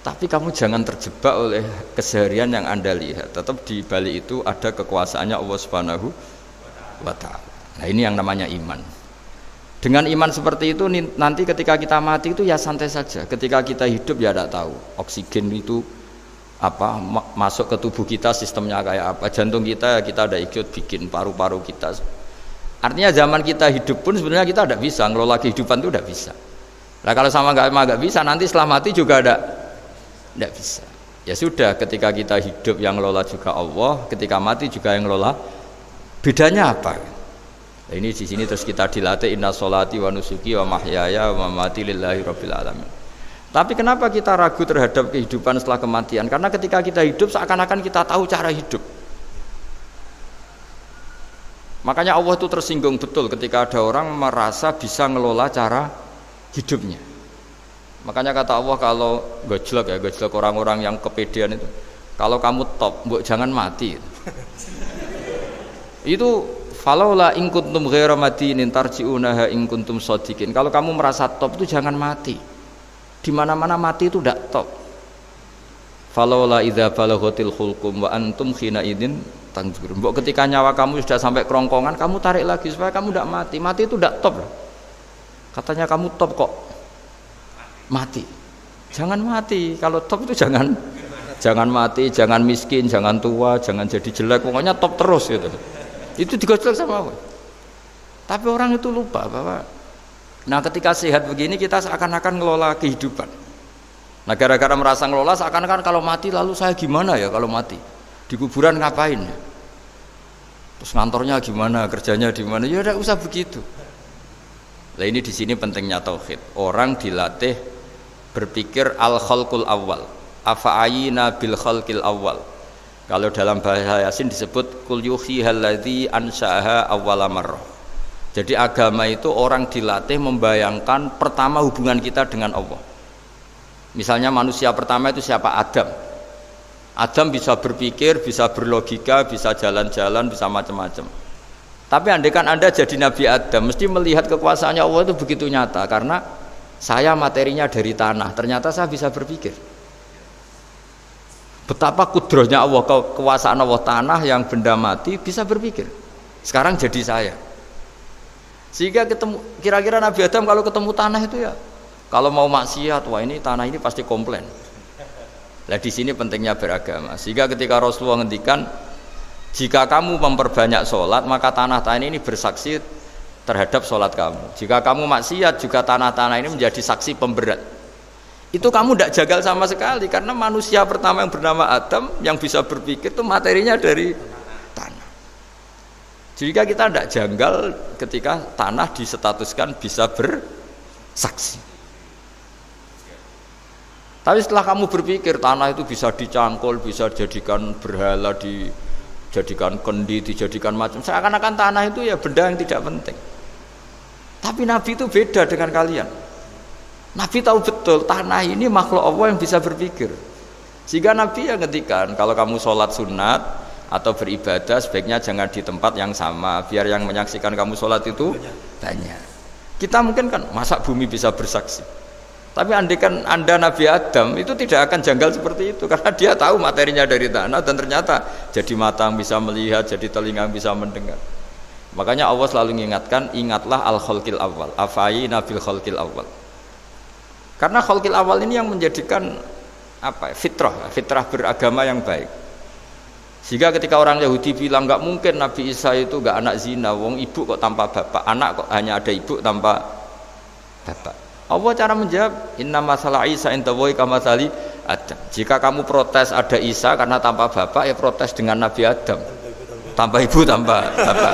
Tapi kamu jangan terjebak oleh keseharian yang Anda lihat. Tetap di balik itu ada kekuasaannya Allah Subhanahu wa ta'ala. Nah ini yang namanya iman. Dengan iman seperti itu nanti ketika kita mati itu ya santai saja. Ketika kita hidup ya tidak tahu oksigen itu apa masuk ke tubuh kita sistemnya kayak apa, jantung kita ada ikut bikin, paru-paru kita. Artinya zaman kita hidup pun sebenarnya kita tidak bisa ngelola kehidupan, itu tidak bisa. Nah kalau sama nggak bisa, nanti setelah mati juga tidak bisa. Ya sudah, ketika kita hidup yang ngelola juga Allah, ketika mati juga yang ngelola. Bedanya apa? Nah, ini di sini terus kita dilatih inna sholati wa nusuki wa mahyaya wa mamati lillahi rabbil alamin. Tapi kenapa kita ragu terhadap kehidupan setelah kematian? Karena ketika kita hidup seakan-akan kita tahu cara hidup. Makanya Allah itu tersinggung betul ketika ada orang merasa bisa ngelola cara hidupnya. Makanya kata Allah kalau gojlok orang-orang yang kepedean itu, kalau kamu top, jangan mati. Itu falaula in kuntum ghaira madinin tarji'unaha in kuntum shadiqin. Kalau kamu merasa top itu jangan mati. Di mana-mana mati itu tidak top. Falaula idza balaghatil khulqum wa antum khina idzin tanzurun. Mbok ketika nyawa kamu sudah sampai kerongkongan, kamu tarik lagi supaya kamu tidak mati. Mati itu tidak top. Katanya kamu top kok mati. Jangan mati. Kalau top itu jangan mati, jangan miskin, jangan tua, jangan jadi jelek. Pokoknya top terus gitu. Itu digojlok sama Allah. Tapi orang itu lupa bahwa nah ketika sehat begini kita seakan-akan ngelola kehidupan. Nah gara-gara merasa ngelola seakan-akan kalau mati lalu saya gimana ya kalau mati? Di kuburan ngapain ya? Terus ngantornya gimana, kerjanya di mana? Ya udah usah begitu. Nah ini di sini pentingnya tauhid. Orang dilatih berpikir al-khalqul awal. Afa'ayina bil khalqil awal. Kalau dalam bahasa Yasin disebut kul yuhyihal ladzi ansha'aha awwala marrah. Jadi agama itu orang dilatih membayangkan pertama hubungan kita dengan Allah. Misalnya manusia pertama itu siapa? Adam. Adam bisa berpikir, bisa berlogika, bisa jalan-jalan, bisa macam-macam. Tapi andaikan Anda jadi Nabi Adam, mesti melihat kekuasaannya Allah itu begitu nyata. Karena saya materinya dari tanah, ternyata saya bisa berpikir. Betapa kudrohnya Allah, kekuasaan Allah, tanah yang benda mati bisa berpikir. Sekarang jadi saya. Sehingga ketemu, kira-kira Nabi Adam kalau ketemu tanah itu ya, kalau mau maksiat, wah ini tanah ini pasti komplain. Nah di sini pentingnya beragama. Sehingga ketika Rasulullah ngendikan, jika kamu memperbanyak sholat, maka tanah-tanah ini bersaksi terhadap sholat kamu. Jika kamu maksiat, juga tanah-tanah ini menjadi saksi pemberat. Itu kamu tidak jagal sama sekali, karena manusia pertama yang bernama Adam yang bisa berpikir itu materinya dari tanah. Jika kita tidak janggal ketika tanah disetatuskan bisa bersaksi. Tapi setelah kamu berpikir tanah itu bisa dicangkul, bisa dijadikan berhala, dijadikan kendi, dijadikan macam, seakan-akan tanah itu ya benda yang tidak penting. Tapi Nabi itu beda dengan kalian. Nabi tahu betul tanah ini makhluk Allah yang bisa berpikir. Sehingga Nabi yang ngendikan kalau kamu sholat sunat atau beribadah sebaiknya jangan di tempat yang sama, biar yang menyaksikan kamu sholat itu banyak. Kita mungkin kan masa bumi bisa bersaksi, tapi andaikan Anda Nabi Adam itu tidak akan janggal seperti itu, karena dia tahu materinya dari tanah dan ternyata jadi mata yang bisa melihat, jadi telinga yang bisa mendengar. Makanya Allah selalu mengingatkan, ingatlah al-khalqil awal, afai nabil khalqil awal. Karena khalqil awal ini yang menjadikan fitrah beragama yang baik. Sehingga ketika orang Yahudi bilang nggak mungkin Nabi Isa itu nggak anak zina, wong ibu kok tanpa bapak, anak kok hanya ada ibu tanpa bapak. Allah cara menjawab, inna masalah Isa intawoy kamasali Adam. Jika kamu protes ada Isa karena tanpa bapak, ya protes dengan Nabi Adam, tanpa ibu tanpa bapak.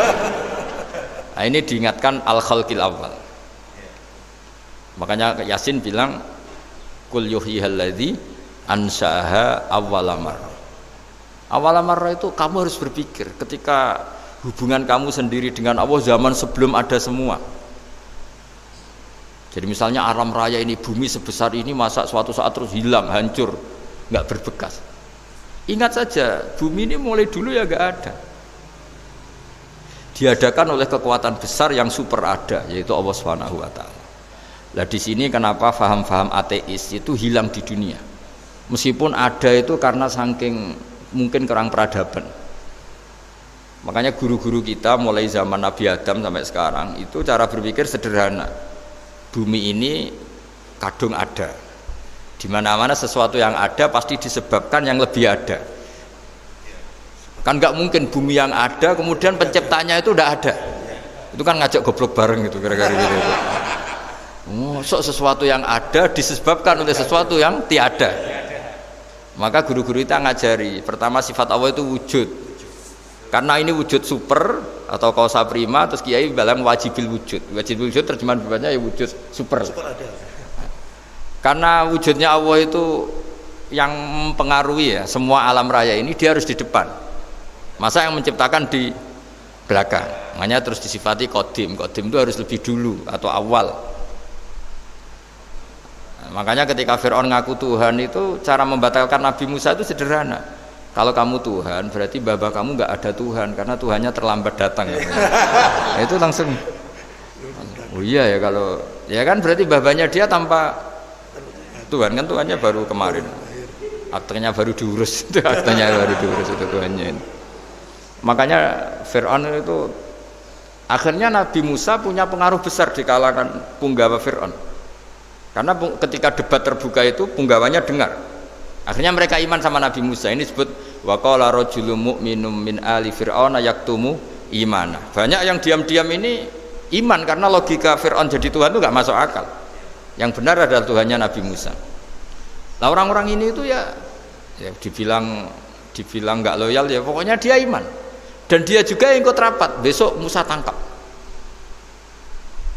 Nah, ini diingatkan al-khalqil awal. Makanya Yasin bilang, kul yuhyihalladzi ansa'aha awwalamar. Awal marah itu kamu harus berpikir ketika hubungan kamu sendiri dengan Allah zaman sebelum ada semua. Jadi misalnya alam raya ini, bumi sebesar ini, masa suatu saat terus hilang, hancur, nggak berbekas. Ingat saja, bumi ini mulai dulu ya nggak ada. Diadakan oleh kekuatan besar yang super ada, yaitu Allah Subhanahu wa Ta'ala. Nah di sini kenapa faham-faham ateis itu hilang di dunia. Meskipun ada itu karena saking mungkin kurang peradaban. Makanya guru-guru kita mulai zaman Nabi Adam sampai sekarang itu cara berpikir sederhana. Bumi ini kadung ada. Di mana-mana sesuatu yang ada pasti disebabkan yang lebih ada. Kan nggak mungkin bumi yang ada kemudian penciptanya itu udah ada. Itu kan ngajak goblok bareng gitu kira-kira gitu. Sesuatu yang ada disebabkan oleh sesuatu yang tiada. Maka guru-guru kita ngajari, pertama sifat Allah itu wujud. Karena ini wujud super atau kausa prima, terus kiai bilang wajibil wujud. Wajibil wujud terjemahan bebasnya ya wujud super. Karena wujudnya Allah itu yang mempengaruhi ya semua alam raya ini, dia harus di depan. Masa yang menciptakan di belakang. Makanya terus disifati qadim. Qadim itu harus lebih dulu atau awal. Makanya ketika Fir'aun ngaku Tuhan itu cara membatalkan Nabi Musa itu sederhana. Kalau kamu Tuhan berarti baba kamu nggak ada Tuhan karena Tuhannya terlambat datang. Nah, itu langsung. Oh iya ya kalau ya kan berarti babanya dia tanpa Tuhan, kan Tuhannya baru kemarin. Aktenya baru diurus, itu aktenya baru diurus itu Tuhannya. Makanya Fir'aun itu akhirnya Nabi Musa punya pengaruh besar di kalangan punggawa Fir'aun. Karena ketika debat terbuka itu punggawanya dengar. Akhirnya mereka iman sama Nabi Musa. Ini disebut wa qala rajulun mu'minun min ali fir'auna yaktumu imana. Banyak yang diam-diam ini iman karena logika Fir'aun jadi Tuhan itu enggak masuk akal. Yang benar adalah Tuhannya Nabi Musa. Nah orang-orang ini itu ya dibilang enggak loyal ya pokoknya dia iman. Dan dia juga yang ikut rapat. Besok Musa tangkap.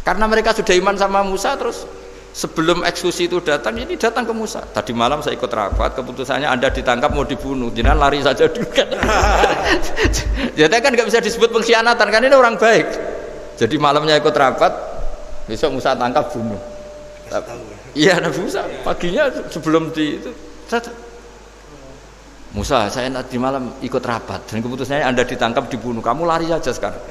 Karena mereka sudah iman sama Musa terus sebelum eksekusi itu datang, ini datang ke Musa. Tadi malam saya ikut rapat, keputusannya Anda ditangkap mau dibunuh, jangan lari saja dulu kan. Jadi kan nggak bisa disebut pengkhianatan, kan ini orang baik. Jadi malamnya ikut rapat, besok Musa tangkap bunuh. Iya Nabi Musa paginya sebelum di itu, Musa saya tadi malam ikut rapat dan keputusannya Anda ditangkap dibunuh, kamu lari saja sekarang.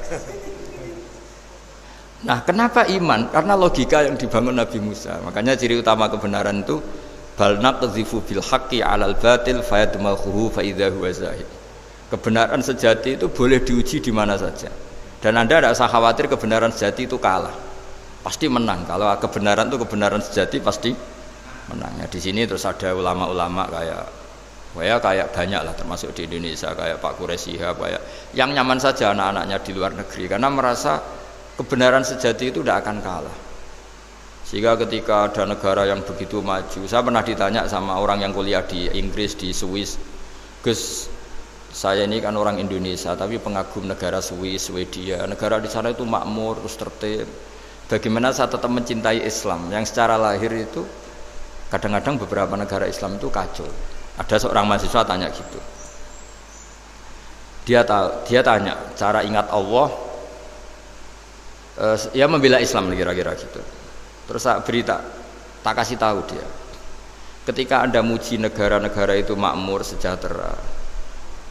Nah, kenapa iman? Karena logika yang dibangun Nabi Musa. Makanya ciri utama kebenaran itu bal naqdhifu bil haqqi 'alal batil fayadmaghuhu fa idza huwa zahid. Kebenaran sejati itu boleh diuji di mana saja. Dan Anda tidak usah khawatir kebenaran sejati itu kalah. Pasti menang. Kalau kebenaran itu kebenaran sejati pasti menang. Ya, di sini terus ada ulama-ulama kayak banyak lah termasuk di Indonesia kayak Pak Quraisy Shihab kayak yang nyaman saja anak-anaknya di luar negeri karena merasa kebenaran sejati itu tidak akan kalah. Sehingga ketika ada negara yang begitu maju, saya pernah ditanya sama orang yang kuliah di Inggris, di Swiss, Gus, saya ini kan orang Indonesia tapi pengagum negara Swiss, Swedia, negara di sana itu makmur, terus tertib. Bagaimana saya tetap mencintai Islam yang secara lahir itu kadang-kadang beberapa negara Islam itu kacau. Ada seorang mahasiswa tanya gitu. Dia tanya cara ingat Allah Ya membela Islam kira-kira gitu. Terus tak kasih tahu dia. Ketika Anda muji negara-negara itu makmur, sejahtera,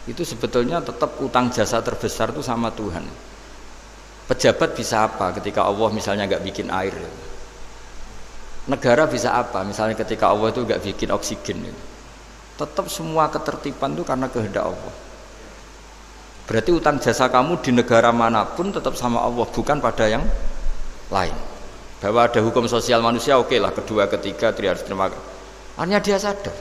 itu sebetulnya tetap utang jasa terbesar itu sama Tuhan. Pejabat bisa apa ketika Allah misalnya nggak bikin air? Negara bisa apa misalnya ketika Allah itu nggak bikin oksigen? Tetap semua ketertiban itu karena kehendak Allah. Berarti utang jasa kamu di negara manapun tetap sama Allah, bukan pada yang lain. Bahwa ada hukum sosial manusia, oke lah, kedua, ketiga, harus terima kasih. Hanya dia sadar.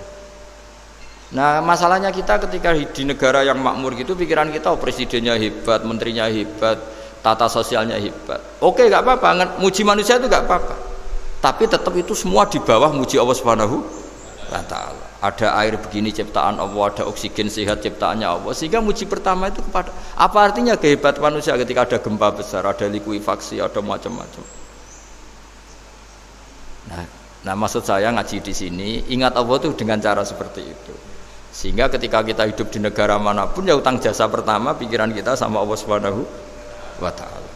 Nah masalahnya kita ketika di negara yang makmur gitu, pikiran kita oh, presidennya hebat, menterinya hebat, tata sosialnya hebat. Oke, nggak apa-apa, muji manusia itu nggak apa-apa. Tapi tetap itu semua di bawah muji Allah Subhanahu wa Ta'ala. Ada air begini ciptaan Allah, ada oksigen sehat ciptaannya Allah. Sehingga muji pertama itu kepada apa artinya kehebatan manusia ketika ada gempa besar, ada likuifaksi, ada macam-macam. Nah, maksud saya ngaji di sini, ingat Allah itu dengan cara seperti itu. Sehingga ketika kita hidup di negara manapun, ya utang jasa pertama pikiran kita sama Allah Subhanahu wa Ta'ala.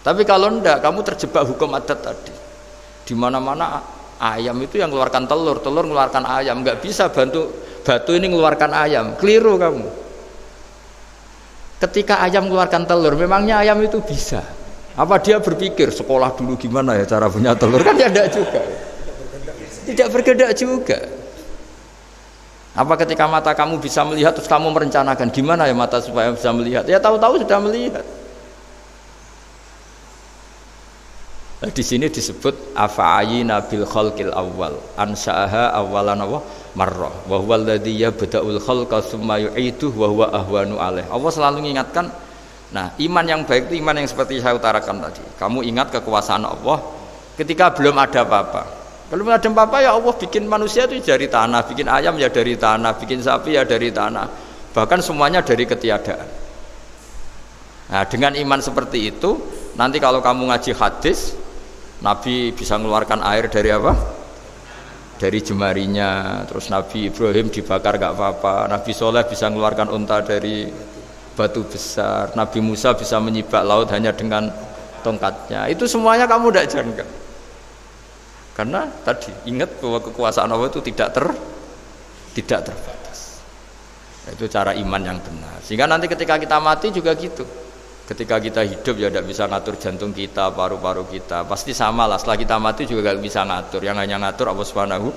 Tapi kalau enggak, kamu terjebak hukum adat tadi. Di mana-mana ayam itu yang mengeluarkan telur, telur mengeluarkan ayam, nggak bisa batu ini mengeluarkan ayam. Keliru kamu. Ketika ayam mengeluarkan telur, memangnya ayam itu bisa? Apa dia berpikir sekolah dulu gimana ya cara punya telur? Kan tidak juga. Tidak bergerak juga. Apa ketika mata kamu bisa melihat terus kamu merencanakan gimana ya mata supaya bisa melihat? Ya tahu-tahu sudah melihat. Nah, di sini disebut afa'ayina bil khalqil awwal ansa'aha awwalan marrah wa huwa alladhi yabda'ul khalqa tsumma yu'iduhu wa huwa ahwanu alaih. Allah selalu mengingatkan. Nah, iman yang baik itu iman yang seperti saya utarakan tadi. Kamu ingat kekuasaan Allah ketika belum ada apa-apa. Kalau belum ada apa-apa ya Allah bikin manusia itu dari tanah, bikin ayam ya dari tanah, bikin sapi ya dari tanah. Bahkan semuanya dari ketiadaan. Nah, dengan iman seperti itu, nanti kalau kamu ngaji hadis, Nabi bisa mengeluarkan air dari apa? Dari jemarinya. Terus Nabi Ibrahim dibakar gak apa-apa. Nabi Soleh bisa mengeluarkan unta dari batu besar. Nabi Musa bisa menyibak laut hanya dengan tongkatnya. Itu semuanya kamu tidak jangka. Karena tadi ingat bahwa kekuasaan Allah itu tidak terbatas. Itu cara iman yang benar. Sehingga nanti ketika kita mati juga gitu. Ketika kita hidup ya tidak bisa ngatur jantung kita, paru-paru kita. Pasti sama lah. Setelah kita mati juga tidak bisa ngatur. Yang hanya ngatur Allah Subhanahu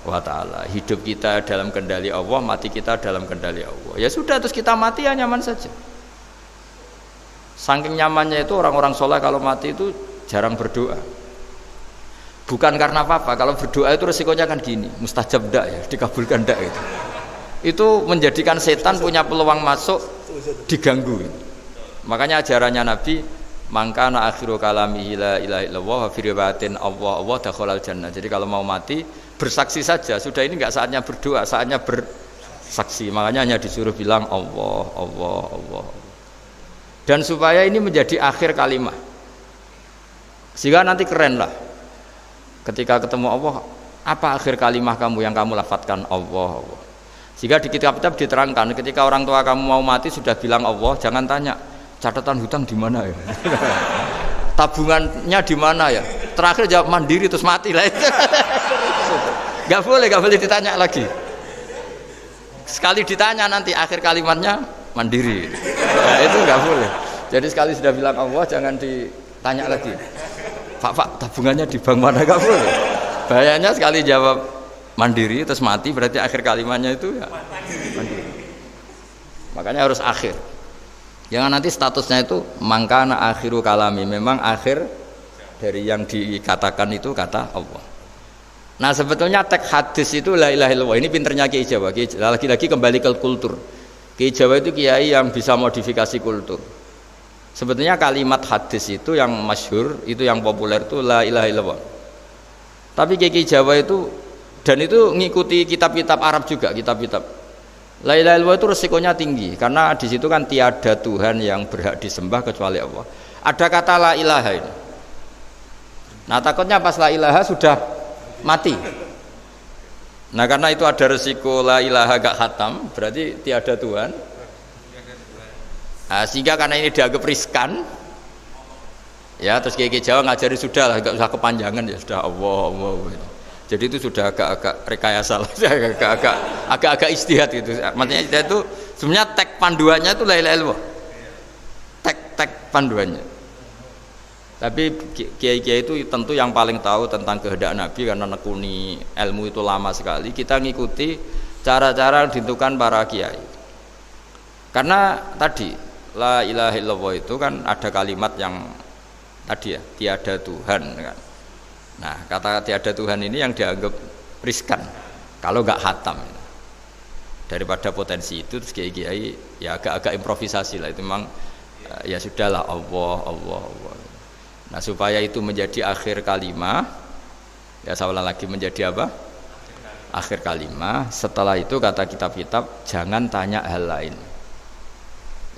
wa Ta'ala. Hidup kita dalam kendali Allah, mati kita dalam kendali Allah. Ya sudah, terus kita mati ya nyaman saja. Saking nyamannya itu orang-orang soleh kalau mati itu jarang berdoa. Bukan karena apa-apa. Kalau berdoa itu resikonya kan gini, mustajab ndak ya, dikabulkan ndak itu. Itu menjadikan setan punya peluang masuk, diganggu. Makanya ajarannya Nabi, mangkana akhiru kalamihi la ilaha illallah wa fi riwayatin Allah dakhalal jannah. Jadi kalau mau mati bersaksi saja, sudah ini enggak saatnya berdoa, saatnya bersaksi. Makanya hanya disuruh bilang Allah, Allah, Allah. Dan supaya ini menjadi akhir kalimat. Sehingga nanti keren lah. Ketika ketemu Allah, apa akhir kalimat kamu yang kamu lafadzkan? Allah, Allah. Sehingga di kitab-kitab diterangkan, ketika orang tua kamu mau mati sudah bilang Allah, jangan tanya catatan hutang di mana ya, tabungannya di mana ya. Terakhir jawab mandiri terus mati lah. Gak boleh ditanya lagi. Sekali ditanya nanti akhir kalimatnya mandiri. Nah, itu nggak boleh. Jadi sekali sudah bilang Allah jangan ditanya lagi. Pak, tabungannya di bank mana? Gak boleh. Bahayanya sekali jawab mandiri terus mati berarti akhir kalimatnya itu ya mandiri. Makanya harus akhir. Jangan nanti statusnya itu mangkana akhiru kalami, memang akhir dari yang dikatakan itu kata Allah. Nah sebetulnya teks hadis itu la ilaha illallah. Ini pinternya Kiai Jawa. Lagi-lagi kembali ke kultur. Kiai Jawa itu kiai yang bisa modifikasi kultur. Sebetulnya kalimat hadis itu yang masyhur, itu yang populer itu la ilaha illallah. Tapi Kiai Jawa itu, dan itu ngikuti kitab-kitab Arab juga, kitab-kitab. La ilaha illallah itu resikonya tinggi karena di situ kan tiada Tuhan yang berhak disembah kecuali Allah. Ada kata la ilaha ini. Nah takutnya pas la ilaha sudah mati. Nah karena itu ada resiko la ilaha gak khatam, berarti tiada Tuhan. Nah, sehingga karena ini dianggap riskan, Ya, terus kiai Jawa ngajari sudah lah, enggak usah kepanjangan ya sudah Allah. Jadi itu sudah agak-agak rekayasa lah, agak-agak istihad gitu. Maksudnya istihad itu sebenarnya teks panduannya itu la ilaha illallah. Teks panduannya. Tapi kiai-kiai itu tentu yang paling tahu tentang kehendak Nabi karena nekuni ilmu itu lama sekali. Kita ngikuti cara-cara yang ditentukan para kiai. Karena tadi la ilaha illallah itu kan ada kalimat yang tadi ya, tiada Tuhan kan. Nah, kata tiada Tuhan ini yang dianggap riskan kalau nggak hatam. Daripada potensi itu terus kiai-kiai ya agak-agak improvisasi lah, itu memang ya sudahlah Allah. Nah, supaya itu menjadi akhir kalimah, ya saya ulang lagi menjadi apa? Akhir kalimah. Setelah itu kata kitab-kitab jangan tanya hal lain.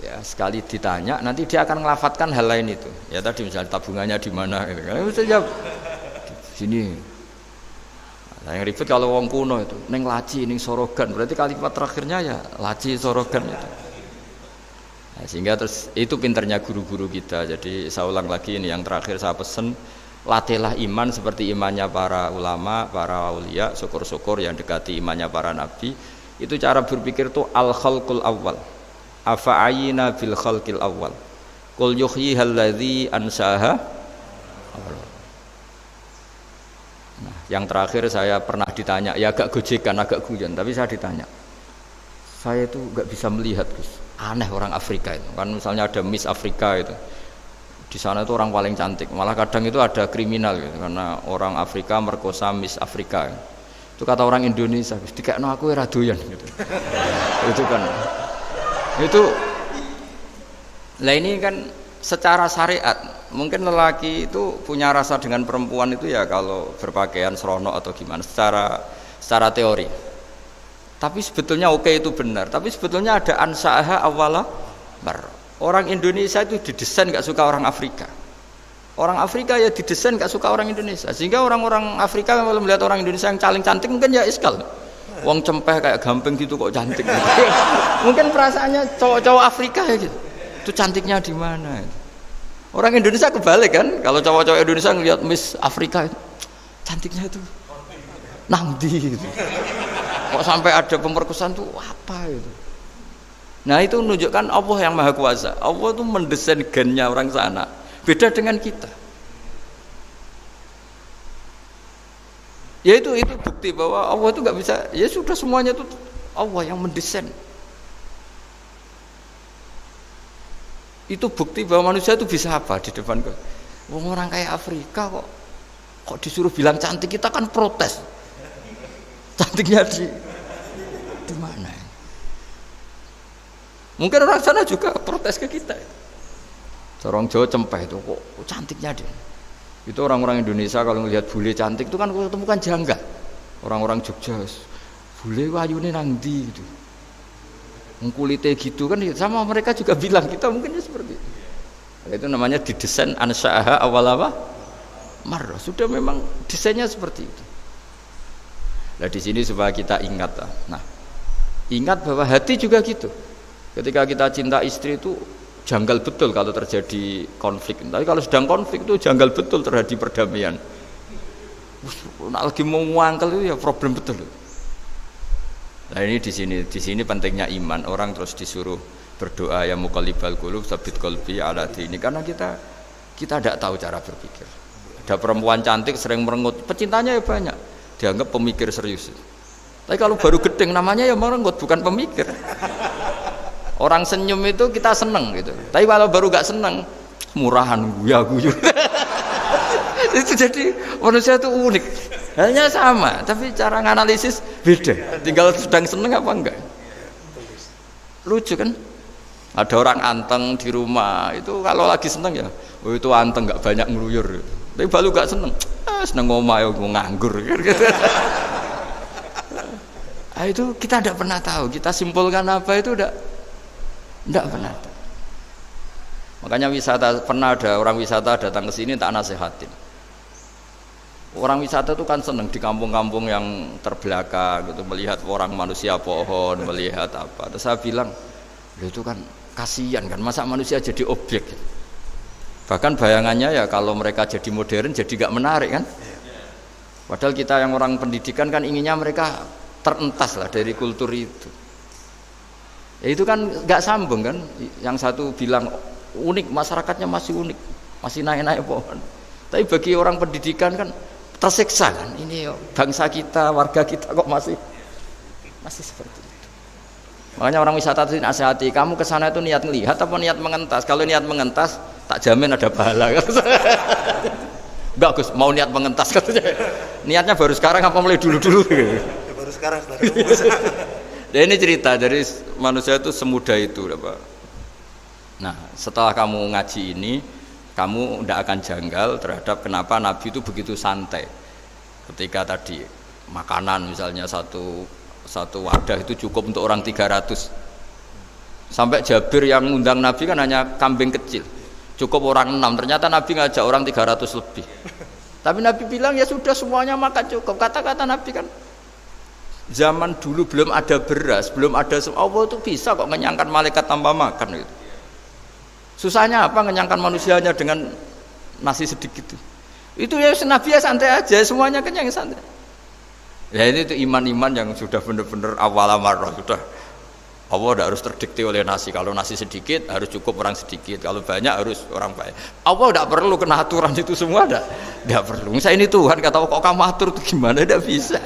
Ya, sekali ditanya nanti dia akan ngelafatkan hal lain itu. Ya tadi misalnya tabungannya di mana gitu. Kan bisa jawab sini. Nah, yang ribet kalau wong kuno itu ning laci, ning sorogan. Berarti kalimat terakhirnya ya laci sorogan itu. Nah, sehingga terus itu pinternya guru-guru kita. Jadi saya ulang lagi ini yang terakhir saya pesen, latihlah iman seperti imannya para ulama, para aulia, syukur-syukur yang dekati imannya para nabi. Itu cara berpikir tuh al-khalqul awal. Afa'ayina bil khalqil awal. Qul yuhyihal ladzi ansaha. Nah, yang terakhir saya pernah ditanya, ya agak gojekan, agak guyon, tapi saya ditanya. Saya itu enggak bisa melihat, Gus. Aneh orang Afrika itu. Kan misalnya ada Miss Afrika itu. Di sana itu orang paling cantik. Malah kadang itu ada kriminal gitu, karena orang Afrika merkosa Miss Afrika. Itu kata orang Indonesia, Gus, dikekno aku ora doyan gitu. Itu kan. Itu lah ini kan secara syariat mungkin lelaki itu punya rasa dengan perempuan itu ya kalau berpakaian serono atau gimana secara teori. Tapi sebetulnya oke itu benar. Tapi sebetulnya ada ansaaha awala bar. Orang Indonesia itu didesain gak suka orang Afrika. Orang Afrika ya didesain gak suka orang Indonesia. Sehingga orang-orang Afrika kalau melihat orang Indonesia yang caling cantik mungkin ya iskal. Wong cempeh kayak gampang gitu kok cantik gitu. Mungkin perasaannya cowok-cowok Afrika ya gitu. Itu cantiknya di mana? Orang Indonesia kebalik kan? Kalau cowok-cowok Indonesia ngelihat Miss Afrika itu cantiknya itu nangdi gitu. Kok sampai ada pemerkosaan tuh apa itu? Nah, itu menunjukkan Allah yang Maha Kuasa. Allah itu mendesain gennya orang sana. Beda dengan kita. Ya itu bukti bahwa Allah itu nggak bisa, ya sudah semuanya itu Allah yang mendesain. Itu bukti bahwa manusia itu bisa apa di depan orang kayak Afrika kok disuruh bilang cantik, kita kan protes. Cantiknya di mana? Mungkin orang sana juga protes ke kita. Orang Jawa cempeh itu kok cantiknya dia. Itu orang-orang Indonesia kalau melihat bule cantik itu kan ketemukan janggal. Orang-orang Jogja, bule wayune nang ndi gitu. Kulitnya gitu kan sama mereka juga bilang kita mungkin seperti itu. Itu namanya didesain ansaaha awal apa? Marrah. Sudah memang desainnya seperti itu. Nah di sini supaya kita ingat. Nah, ingat bahwa hati juga gitu. Ketika kita cinta istri itu janggal betul kalau terjadi konflik. Tapi kalau sedang konflik itu janggal betul terjadi perdamaian. Nak lagi mau ngangkel itu ya problem betul. Nah ini di sini pentingnya iman. Orang terus disuruh berdoa ya muqallibal qulub tsabit qalbi ala dini, karena kita tidak tahu cara berpikir. Ada perempuan cantik sering merengut, pecintanya ya banyak, dianggap pemikir serius. Tapi kalau baru gedeng namanya ya merengut, bukan pemikir. Orang senyum itu kita seneng gitu. Tapi kalau baru gak seneng, murahan guyu. Itu jadi manusia itu unik. Hanya sama, tapi cara nganalisis beda. Tinggal sedang seneng apa enggak. Lucu kan? Ada orang anteng di rumah, itu kalau lagi seneng ya, oh itu anteng gak banyak ngeluyur. Tapi baru gak seneng, seneng ngomah ya nganggur. Nah, itu kita tidak pernah tahu. Kita simpulkan apa itu tidak pernah tahu. Makanya wisata, pernah ada orang wisata datang ke sini tak nasihatin. Orang wisata itu kan seneng di kampung-kampung yang terbelakang gitu, melihat orang manusia pohon, melihat apa. Terus saya bilang, itu kan kasihan kan, masa manusia jadi objek. Bahkan bayangannya ya kalau mereka jadi modern jadi gak menarik kan. Padahal kita yang orang pendidikan kan inginnya mereka terentas lah dari kultur itu. Ya itu kan gak sambung kan. Yang satu bilang unik, masyarakatnya masih unik, masih naik-naik pohon. Tapi bagi orang pendidikan kan tersiksa kan. Ini bangsa kita, warga kita kok masih seperti itu. Makanya orang wisata itu nasihati, kamu ke sana itu niat melihat apa niat mengentas? Kalau niat mengentas, tak jamin ada pahala. Enggak Gus, mau niat mengentas katanya. Niatnya baru sekarang apa mulai dulu-dulu? Baru sekarang setelah Ya ini cerita dari manusia itu semudah itu, Pak. Nah, setelah kamu ngaji ini, kamu tidak akan janggal terhadap kenapa Nabi itu begitu santai. Ketika tadi makanan misalnya satu wadah itu cukup untuk orang 300. Sampai Jabir yang ngundang Nabi kan hanya kambing kecil. Cukup orang 6, ternyata Nabi ngajak orang 300 lebih. Tapi Nabi bilang ya sudah semuanya makan cukup. Kata-kata Nabi kan zaman dulu belum ada beras, belum ada Allah itu bisa kok ngenyangkan malaikat tanpa makan gitu. Susahnya apa ngenyangkan manusianya dengan nasi sedikit itu ya Nabi ya santai aja, semuanya kenyang santai. Ya ini itu iman-iman yang sudah benar-benar awal amarah sudah. Allah tidak harus terdikte oleh nasi. Kalau nasi sedikit harus cukup orang sedikit. Kalau banyak harus orang banyak. Allah tidak perlu kena aturan itu semua. Tidak perlu. Saya ini Tuhan kata kok kamu atur itu gimana? Tidak bisa.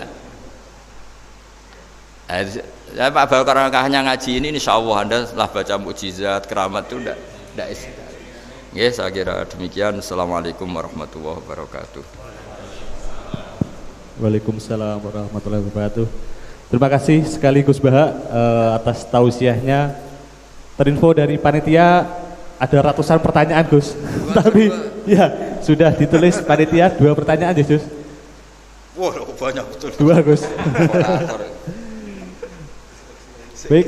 Saya Pak Bakar karena hanya ngaji ini insya Allah Anda setelah baca mukjizat keramat itu tidak istilah. Ya, saya kira demikian. Assalamualaikum warahmatullahi wabarakatuh. Waalaikumsalam warahmatullahi wabarakatuh. Terima kasih sekali Gus Baha atas tausiahnya. Terinfo dari panitia ada ratusan pertanyaan Gus. Tapi ya sudah ditulis panitia 2 pertanyaan ya Gus. Wah banyak betul. 2 Gus. Baik,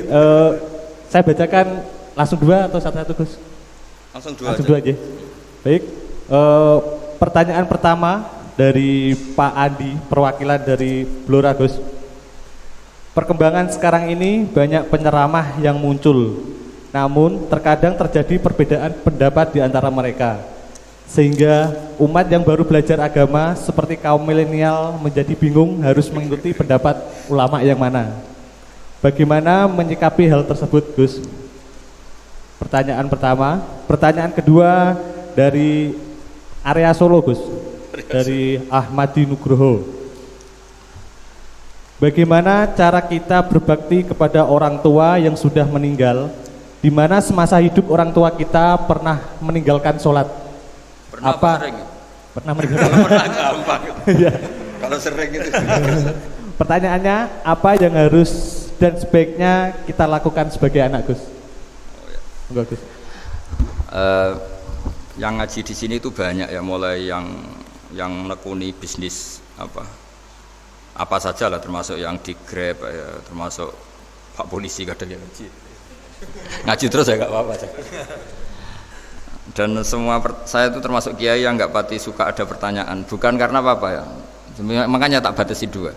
saya bacakan langsung 2 atau satu-satu Gus? Langsung 2 aja. Baik, pertanyaan pertama dari Pak Andi, perwakilan dari Blora Gus. Perkembangan sekarang ini banyak penceramah yang muncul, namun terkadang terjadi perbedaan pendapat di antara mereka, sehingga umat yang baru belajar agama seperti kaum milenial menjadi bingung harus mengikuti pendapat ulama yang mana. Bagaimana menyikapi hal tersebut Gus? Pertanyaan pertama. Pertanyaan kedua dari area Solo Gus, dari Ahmadi Nugroho. Bagaimana cara kita berbakti kepada orang tua yang sudah meninggal, di mana semasa hidup orang tua kita pernah meninggalkan sholat? Pernah meninggalkan? Pernah gampang. Ya. Kalau sering itu. Pertanyaannya, apa yang harus dan sebaiknya kita lakukan sebagai anak Gus? Enggak Gus. Yang ngaji di sini itu banyak ya, mulai yang nekuni bisnis apa saja lah, termasuk yang di Grab ya, termasuk Pak Polisi kadang yang ngaji terus ya nggak apa-apa. Dan semua saya itu termasuk kiai yang nggak pati suka ada pertanyaan, bukan karena apa-apa ya, makanya tak batasi 2.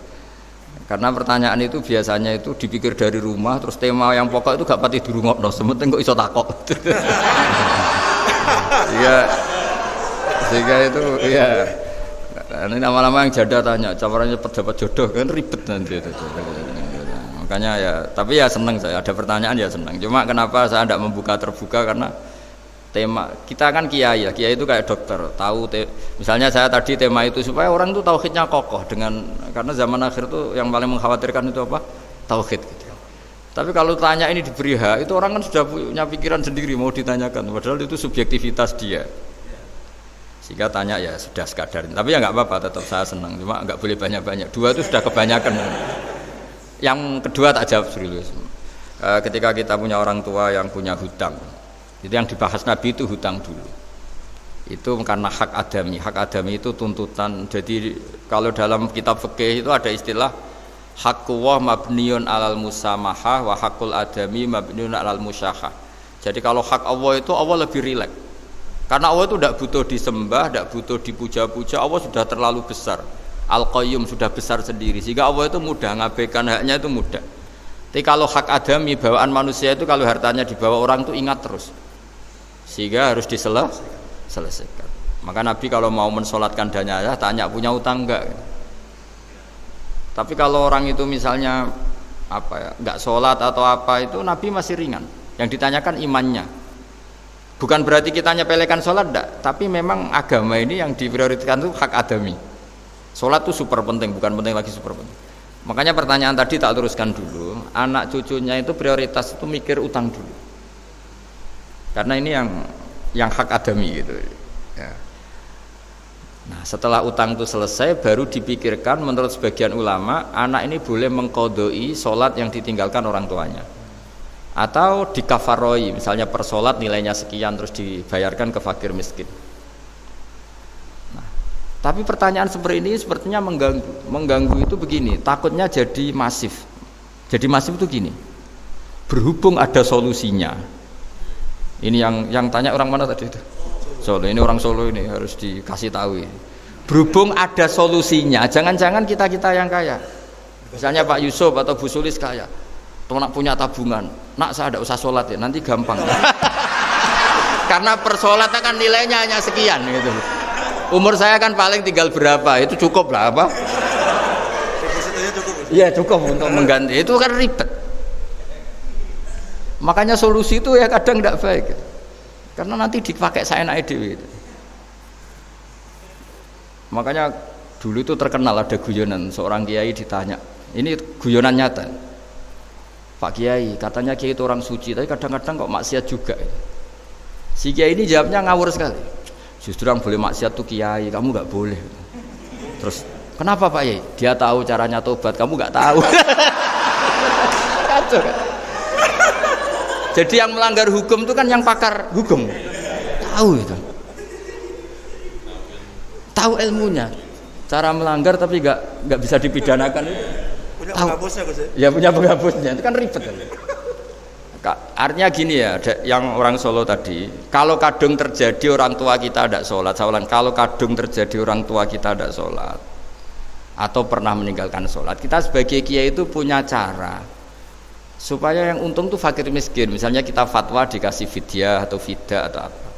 Karena pertanyaan itu biasanya itu dipikir dari rumah, terus tema yang pokok itu gak pati dirungokno, sementing kok iso takok. Sehingga itu ya. Ini lama-lama yang janda tanya, caranya dapat jodoh kan ribet nanti itu. Makanya ya, tapi ya senang saya ada pertanyaan ya senang. Cuma kenapa saya tidak membuka terbuka karena tema kita kan kiai ya, kiai itu kayak dokter, tahu misalnya saya tadi tema itu supaya orang itu tauhidnya kokoh karena zaman akhir itu yang paling mengkhawatirkan itu apa? Tauhid gitu. Tapi kalau tanya ini diberi hak, itu orang kan sudah punya pikiran sendiri mau ditanyakan, padahal itu subjektivitas dia. Sehingga tanya ya sudah sekadar, tapi ya nggak apa-apa, tetap saya senang, cuma nggak boleh banyak-banyak. 2 itu sudah kebanyakan. Yang kedua tak jawab serius. Ketika kita punya orang tua yang punya hutang, itu yang dibahas Nabi itu hutang dulu. Itu karena hak adami. Hak adami itu tuntutan. Jadi kalau dalam kitab fikih itu ada istilah haqqullah mabniun alal musamahah wa haqqul adami mabniun alal musyahah. Jadi kalau hak Allah itu Allah lebih rileks. Karena Allah itu tidak butuh disembah, tidak butuh dipuja-puja, Allah sudah terlalu besar. Al-Qayyum sudah besar sendiri, sehingga Allah itu mudah, ngabaikan haknya itu mudah. Tapi kalau hak adami, bawaan manusia itu kalau hartanya dibawa orang itu ingat terus, sehingga harus selesaikan. Maka Nabi kalau mau mensolatkan jenazah tanya punya utang enggak. Tapi kalau orang itu misalnya apa ya, enggak sholat atau apa itu Nabi masih ringan. Yang ditanyakan imannya. Bukan berarti kita nyepelekan sholat enggak, tapi memang agama ini yang diprioritaskan itu hak adami. Sholat itu super penting, bukan penting lagi super penting. Makanya pertanyaan tadi tak teruskan dulu. Anak cucunya itu prioritas itu mikir utang dulu. Karena ini yang hak adami gitu. Ya. Nah, setelah utang itu selesai, baru dipikirkan menurut sebagian ulama, anak ini boleh mengqodoi sholat yang ditinggalkan orang tuanya. Atau dikafaroi, misalnya per sholat nilainya sekian terus dibayarkan ke fakir miskin. Nah, tapi pertanyaan seperti ini sepertinya mengganggu. Mengganggu itu begini, takutnya jadi masif. Jadi masif itu gini, berhubung ada solusinya. Ini yang tanya orang mana tadi itu? Solo, ini orang Solo ini harus dikasih tahu ini. Berhubung ada solusinya, jangan-jangan kita yang kaya. Misalnya Pak Yusuf atau Bu Sulis kaya, nak punya tabungan, nak saya tidak usah sholat ya, nanti gampang. Karena per sholat kan nilainya hanya sekian gitu. Umur saya kan paling tinggal berapa, itu cukup lah apa? Iya cukup untuk mengganti, itu kan ribet. Makanya solusi itu ya kadang tidak baik. Karena nanti dipakai saya naik dewi. Makanya dulu itu terkenal ada guyonan, seorang kiai ditanya, ini guyonan nyata. Pak Kiai, katanya Kiai itu orang suci, tapi kadang-kadang kok maksiat juga. Si Kiai ini jawabnya ngawur sekali. Justru yang boleh maksiat tuh Kiai, kamu nggak boleh. Terus kenapa Pak Kiai? Dia tahu caranya tobat, kamu nggak tahu. Kacau kan? Jadi yang melanggar hukum itu kan yang pakar hukum, tahu itu, tahu ilmunya, cara melanggar tapi nggak bisa dipidanakan itu. Punya penghapusnya Gus ya? Ya punya penghapusnya, itu kan ribet. Artinya gini ya, yang orang Solo tadi, kalau kadung terjadi orang tua kita tidak sholat, saya ulang, kalau kadung terjadi orang tua kita tidak sholat atau pernah meninggalkan sholat, kita sebagai kiai itu punya cara supaya yang untung tuh fakir miskin. Misalnya kita fatwa dikasih fidyah atau fida atau apa.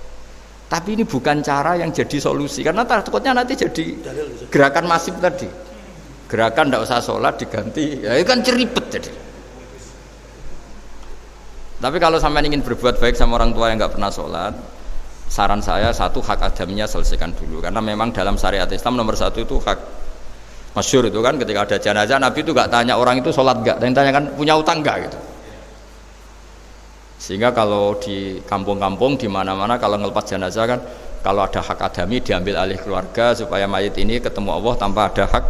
Tapi ini bukan cara yang jadi solusi, karena takutnya nanti jadi gerakan masif tadi. Gerakan tidak usah sholat diganti, ya itu kan ceribet jadi. Tapi kalau sampai ingin berbuat baik sama orang tua yang nggak pernah sholat, saran saya satu, hak adaminya selesaikan dulu. Karena memang dalam syariat Islam nomor satu itu hak. Masyhur itu kan ketika ada jenazah Nabi itu gak tanya orang itu sholat gak, dan tanya kan punya utang gak gitu. Sehingga kalau di kampung-kampung di mana-mana kalau ngelepas jenazah kan, kalau ada hak adami diambil alih keluarga supaya mayit ini ketemu Allah tanpa ada hak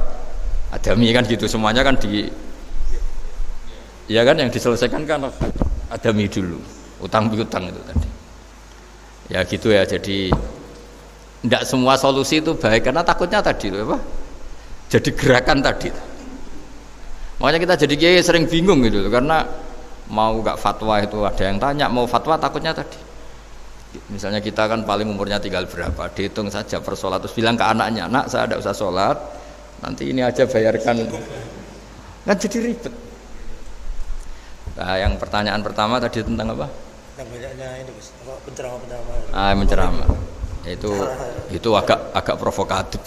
adami kan gitu. Semuanya kan ya kan yang diselesaikan kan adami dulu, utang piutang itu tadi. Ya gitu ya, jadi tidak semua solusi itu baik karena takutnya tadi loh apa? Jadi gerakan tadi. Makanya kita jadi kiai sering bingung gitu karena mau gak fatwa itu ada yang tanya, mau fatwa takutnya tadi. Misalnya kita kan paling umurnya tinggal berapa, dihitung saja per sholat, terus bilang ke anaknya, nak saya tidak usah sholat, nanti ini aja bayarkan, kan jadi ribet. Nah, yang pertanyaan pertama tadi tentang apa? Tentang banyaknya ini Gus, penceramah-penceramah. Menceramah. Itu agak provokatif.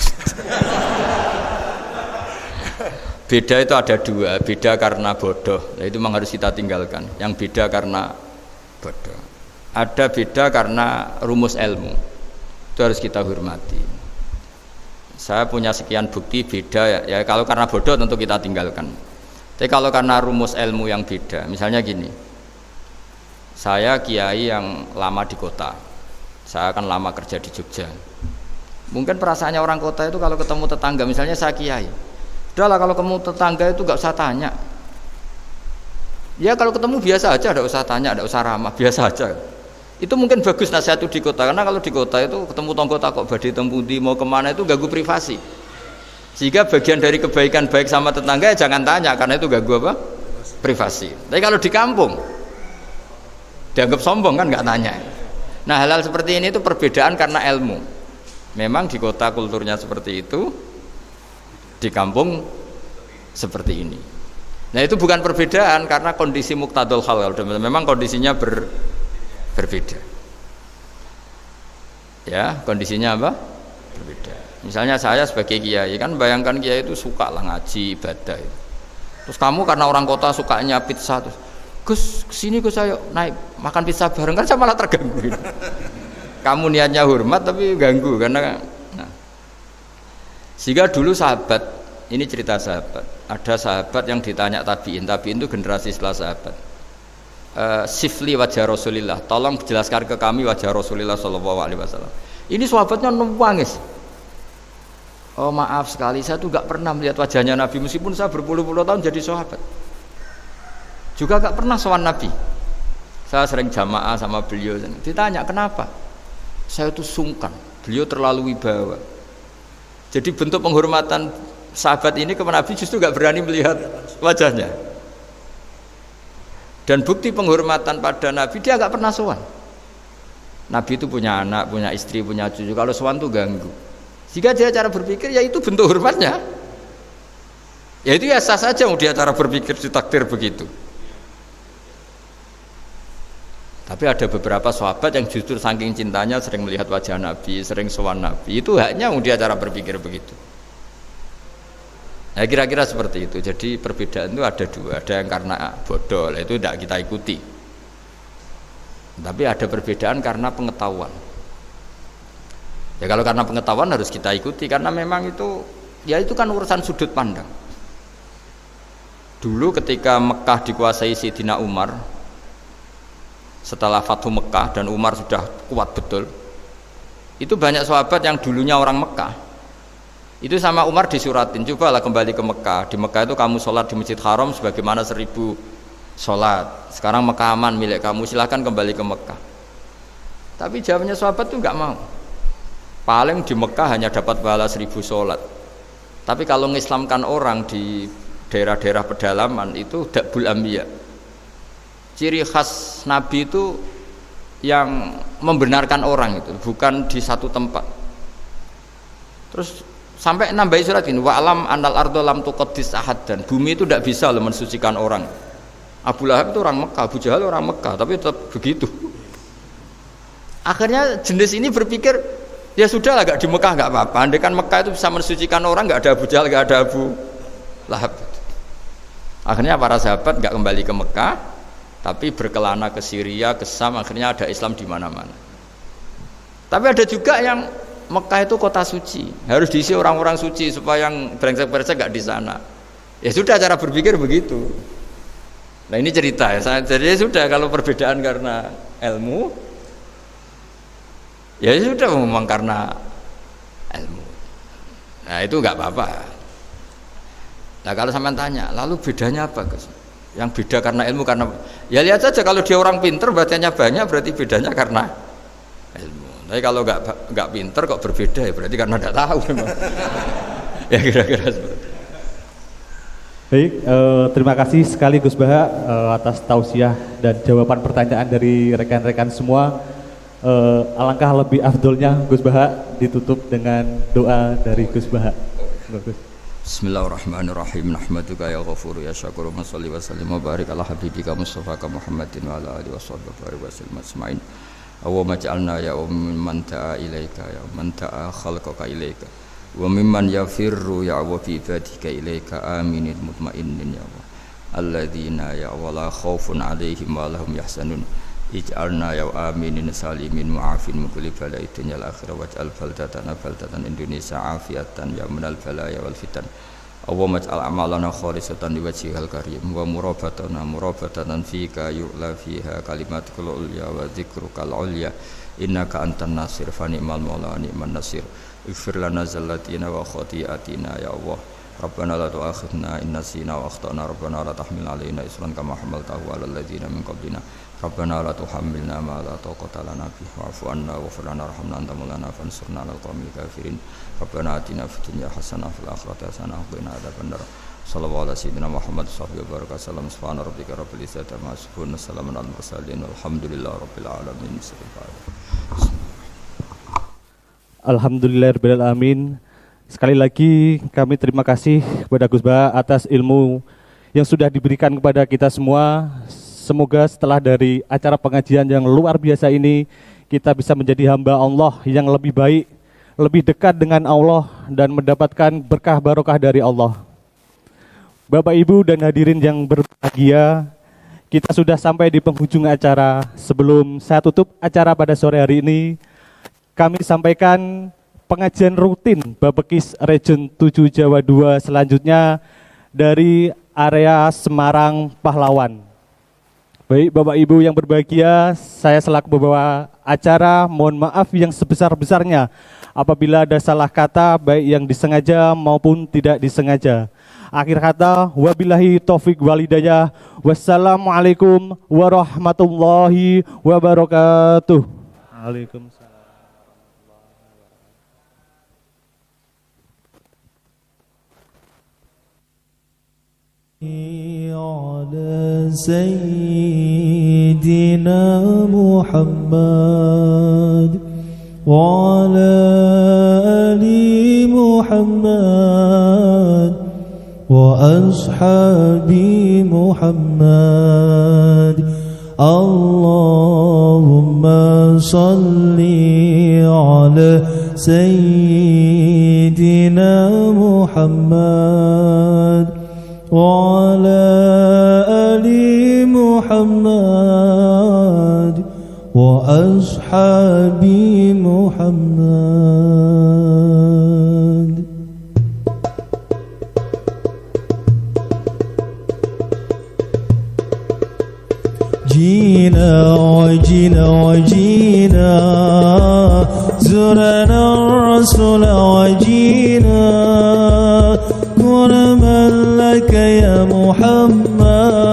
Beda itu ada dua, beda karena bodoh, nah, itu memang harus kita tinggalkan. Yang beda karena bodoh, ada beda karena rumus ilmu, itu harus kita hormati. Saya punya sekian bukti beda ya kalau karena bodoh tentu kita tinggalkan. Tapi kalau karena rumus ilmu yang beda, misalnya gini, saya kiai yang lama di kota, saya akan lama kerja di Jogja. Mungkin perasaannya orang kota itu kalau ketemu tetangga, misalnya saya kiai, udahlah kalau ketemu tetangga itu gak usah tanya. Ya kalau ketemu biasa aja, tidak usah tanya, tidak usah ramah, biasa aja. Itu mungkin bagus nasihat itu di kota, karena kalau di kota itu ketemu tonggo takok badhe tempundi mau kemana itu ganggu privasi. Sehingga bagian dari kebaikan baik sama tetangga ya jangan tanya, karena itu ganggu apa? Privasi. Tapi kalau di kampung dianggap sombong kan nggak tanya. Nah hal-hal seperti ini itu perbedaan karena ilmu. Memang di kota kulturnya seperti itu, di kampung seperti ini. Nah itu bukan perbedaan karena kondisi muqtadul hal, memang kondisinya berbeda. Ya, kondisinya apa? Berbeda. Misalnya saya sebagai kiai kan bayangkan kiai itu suka lah ngaji ibadah itu. Terus kamu karena orang kota sukanya pizza terus Gus kesini Gus ayo naik makan pizza bareng kan saya malah terganggu. Kamu niatnya hormat tapi ganggu karena nah. Sehingga dulu sahabat ini cerita sahabat ada sahabat yang ditanya tabiin itu generasi setelah sahabat sifli wajah Rasulillah tolong jelaskan ke kami wajah Rasulillah Shallallahu Alaihi Wasallam. Ini sahabatnya nangis. Oh maaf sekali, saya tuh gak pernah melihat wajahnya Nabi meskipun saya berpuluh-puluh tahun jadi sahabat. Juga gak pernah sowan Nabi. Saya sering jamaah sama beliau. Ditanya kenapa? Saya tuh sungkan. Beliau terlalu wibawa. Jadi bentuk penghormatan sahabat ini ke Nabi justru gak berani melihat wajahnya. Dan bukti penghormatan pada Nabi dia gak pernah sowan. Nabi itu punya anak, punya istri, punya cucu. Kalau sowan tuh ganggu. Jika dia cara berpikir ya itu bentuk hormatnya. Ya itu ya sah saja mau dia cara berpikir ditakdir begitu. Tapi ada beberapa sahabat yang justru saking cintanya sering melihat wajah Nabi, sering sowan Nabi. Itu haknya mau dia cara berpikir begitu. Ya kira-kira seperti itu. Jadi perbedaan itu ada dua. Ada yang karena bodoh, itu tidak kita ikuti. Tapi ada perbedaan karena pengetahuan. Ya kalau karena pengetahuan harus kita ikuti karena memang itu ya itu kan urusan sudut pandang. Dulu ketika Mekah dikuasai Sayyidina Umar setelah Fathu Mekah dan Umar sudah kuat betul, itu banyak sahabat yang dulunya orang Mekah itu sama Umar disuratin, cobalah kembali ke Mekah. Di Mekah itu kamu sholat di Masjid Haram sebagaimana 1000 sholat. Sekarang Mekah aman milik kamu, silahkan kembali ke Mekah. Tapi jawabnya sahabat tuh nggak mau. Paling di Mekah hanya dapat pahala 1000 sholat. Tapi kalau mengislamkan orang di daerah-daerah pedalaman itu dakbul ambiya. Ciri khas Nabi itu yang membenarkan orang itu, bukan di satu tempat. Terus sampai nambahi surat ini, wa alam anal ardo lam tuqaddis ahad, dan bumi itu tidak bisa loh mensucikan orang. Abu Lahab itu orang Mekah, Abu Jahal orang Mekah, tapi tetap begitu. Akhirnya jenis ini berpikir ya sudah lah, gak di Mekah gak apa-apa. Andai kan Mekah itu bisa mensucikan orang, gak ada Abu Jahal, gak ada Abu Lahab. Akhirnya para sahabat gak kembali ke Mekah, tapi berkelana ke Syria, ke Sam. Akhirnya ada Islam di mana-mana. Tapi ada juga yang Mekah itu kota suci, harus diisi orang-orang suci supaya yang brengsek-brengsek gak di sana. Ya sudah, cara berpikir begitu. Nah ini cerita ya. Jadi sudah, kalau perbedaan karena ilmu, ya sudah memang karena ilmu. Nah itu nggak apa-apa. Nah kalau sampean tanya, lalu bedanya apa Gus? Yang beda karena ilmu karena ya lihat saja, kalau dia orang pinter bacanya banyak berarti bedanya karena ilmu. Tapi kalau nggak pinter kok berbeda ya berarti karena nggak tahu memang. Ya kira-kira seperti itu. Baik, terima kasih sekali Gus Baha atas tausiah dan jawaban pertanyaan dari rekan-rekan semua. Alangkah lebih afdolnya Gus Baha ditutup dengan doa dari Gus Baha. Bismillahirrahmanirrahim. Nahmaduka ya ghafuru ya syakuru wa sholli wa sallim wa barik ala habibika Mustafa Muhammadin wa ala alihi wa sahbihi wa sallam ajmain. Allahumma ij'alna ya mimman ta'a ilaika ya man ta'a khalqaka ilaika wa mimman yafirru ya wa fi ibadika ilaika aminin mutmainnin ya Allah. Alladzina ya wala khaufun alaihim wa lahum yahzanun. Ij'alna ya aminin salimin mu'afin min kulli bala'in dunyal akhirah waj'al baldatan Indonesia afiatan ya minal balaya wal fitan. Allahumma ij'al a'malana khalisatan liwajhikal karim wa murabatan fika yu'la fiha kalimatukal ulya wa dzikrukal ulya innaka antan nasir fa ni'mal maula wa ni'man nasir. Ighfir lana zallatina wa khati'atina ya Allah. Rabbana la tu'akhidna in nasina wa akhtana. Rabbana la tahmil 'alaina isran kama hamaltahu 'alal ladzina min qablina. Rabbana la tuhammilna ma la taqata lana bihi wa'fu 'anna waghfir lana warhamna anta maulana fansurna 'alal qaumil kafirin. Rabbana atina fid dunya hasanah wa fil akhirati hasanah wa qina adzabannar. Sallallahu alaihi sayyidina Muhammad sallallahu alaihi wa sallam. Subhana rabbika rabbil izzati amma yasifun. Salamun alal mursalin walhamdulillahi rabbil alamin. Alhamdulillahirabbil alamin. Sekali lagi kami terima kasih kepada Gus Baha atas ilmu yang sudah diberikan kepada kita semua. Semoga setelah dari acara pengajian yang luar biasa ini, kita bisa menjadi hamba Allah yang lebih baik, lebih dekat dengan Allah dan mendapatkan berkah barokah dari Allah. Bapak Ibu dan hadirin yang berbahagia, kita sudah sampai di penghujung acara. Sebelum saya tutup acara pada sore hari ini, kami sampaikan pengajian rutin Bapekis Region 7 Jawa 2 selanjutnya dari area Semarang Pahlawan. Baik Bapak Ibu yang berbahagia, saya selaku pembawa acara mohon maaf yang sebesar-besarnya apabila ada salah kata baik yang disengaja maupun tidak disengaja. Akhir kata, wabillahi taufik walidayah. Wassalamualaikum warahmatullahi wabarakatuh. Waalaikumsalam. على سيدنا محمد وعلى آل محمد وأصحاب محمد اللهم صل على سيدنا محمد وعلى آل محمد وأصحاب محمد. جينا وجينا وجينا زرنا الرسول وجينا كرما لك يا محمد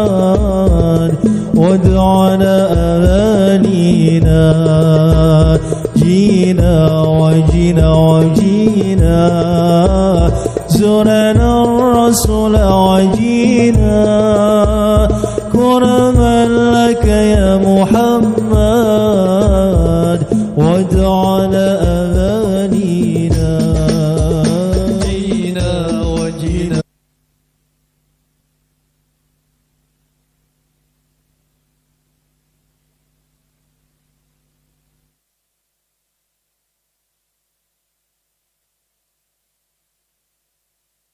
وادعنا أمانينا. جينا وجينا وجينا زرنا الرسول وجينا كرما لك يا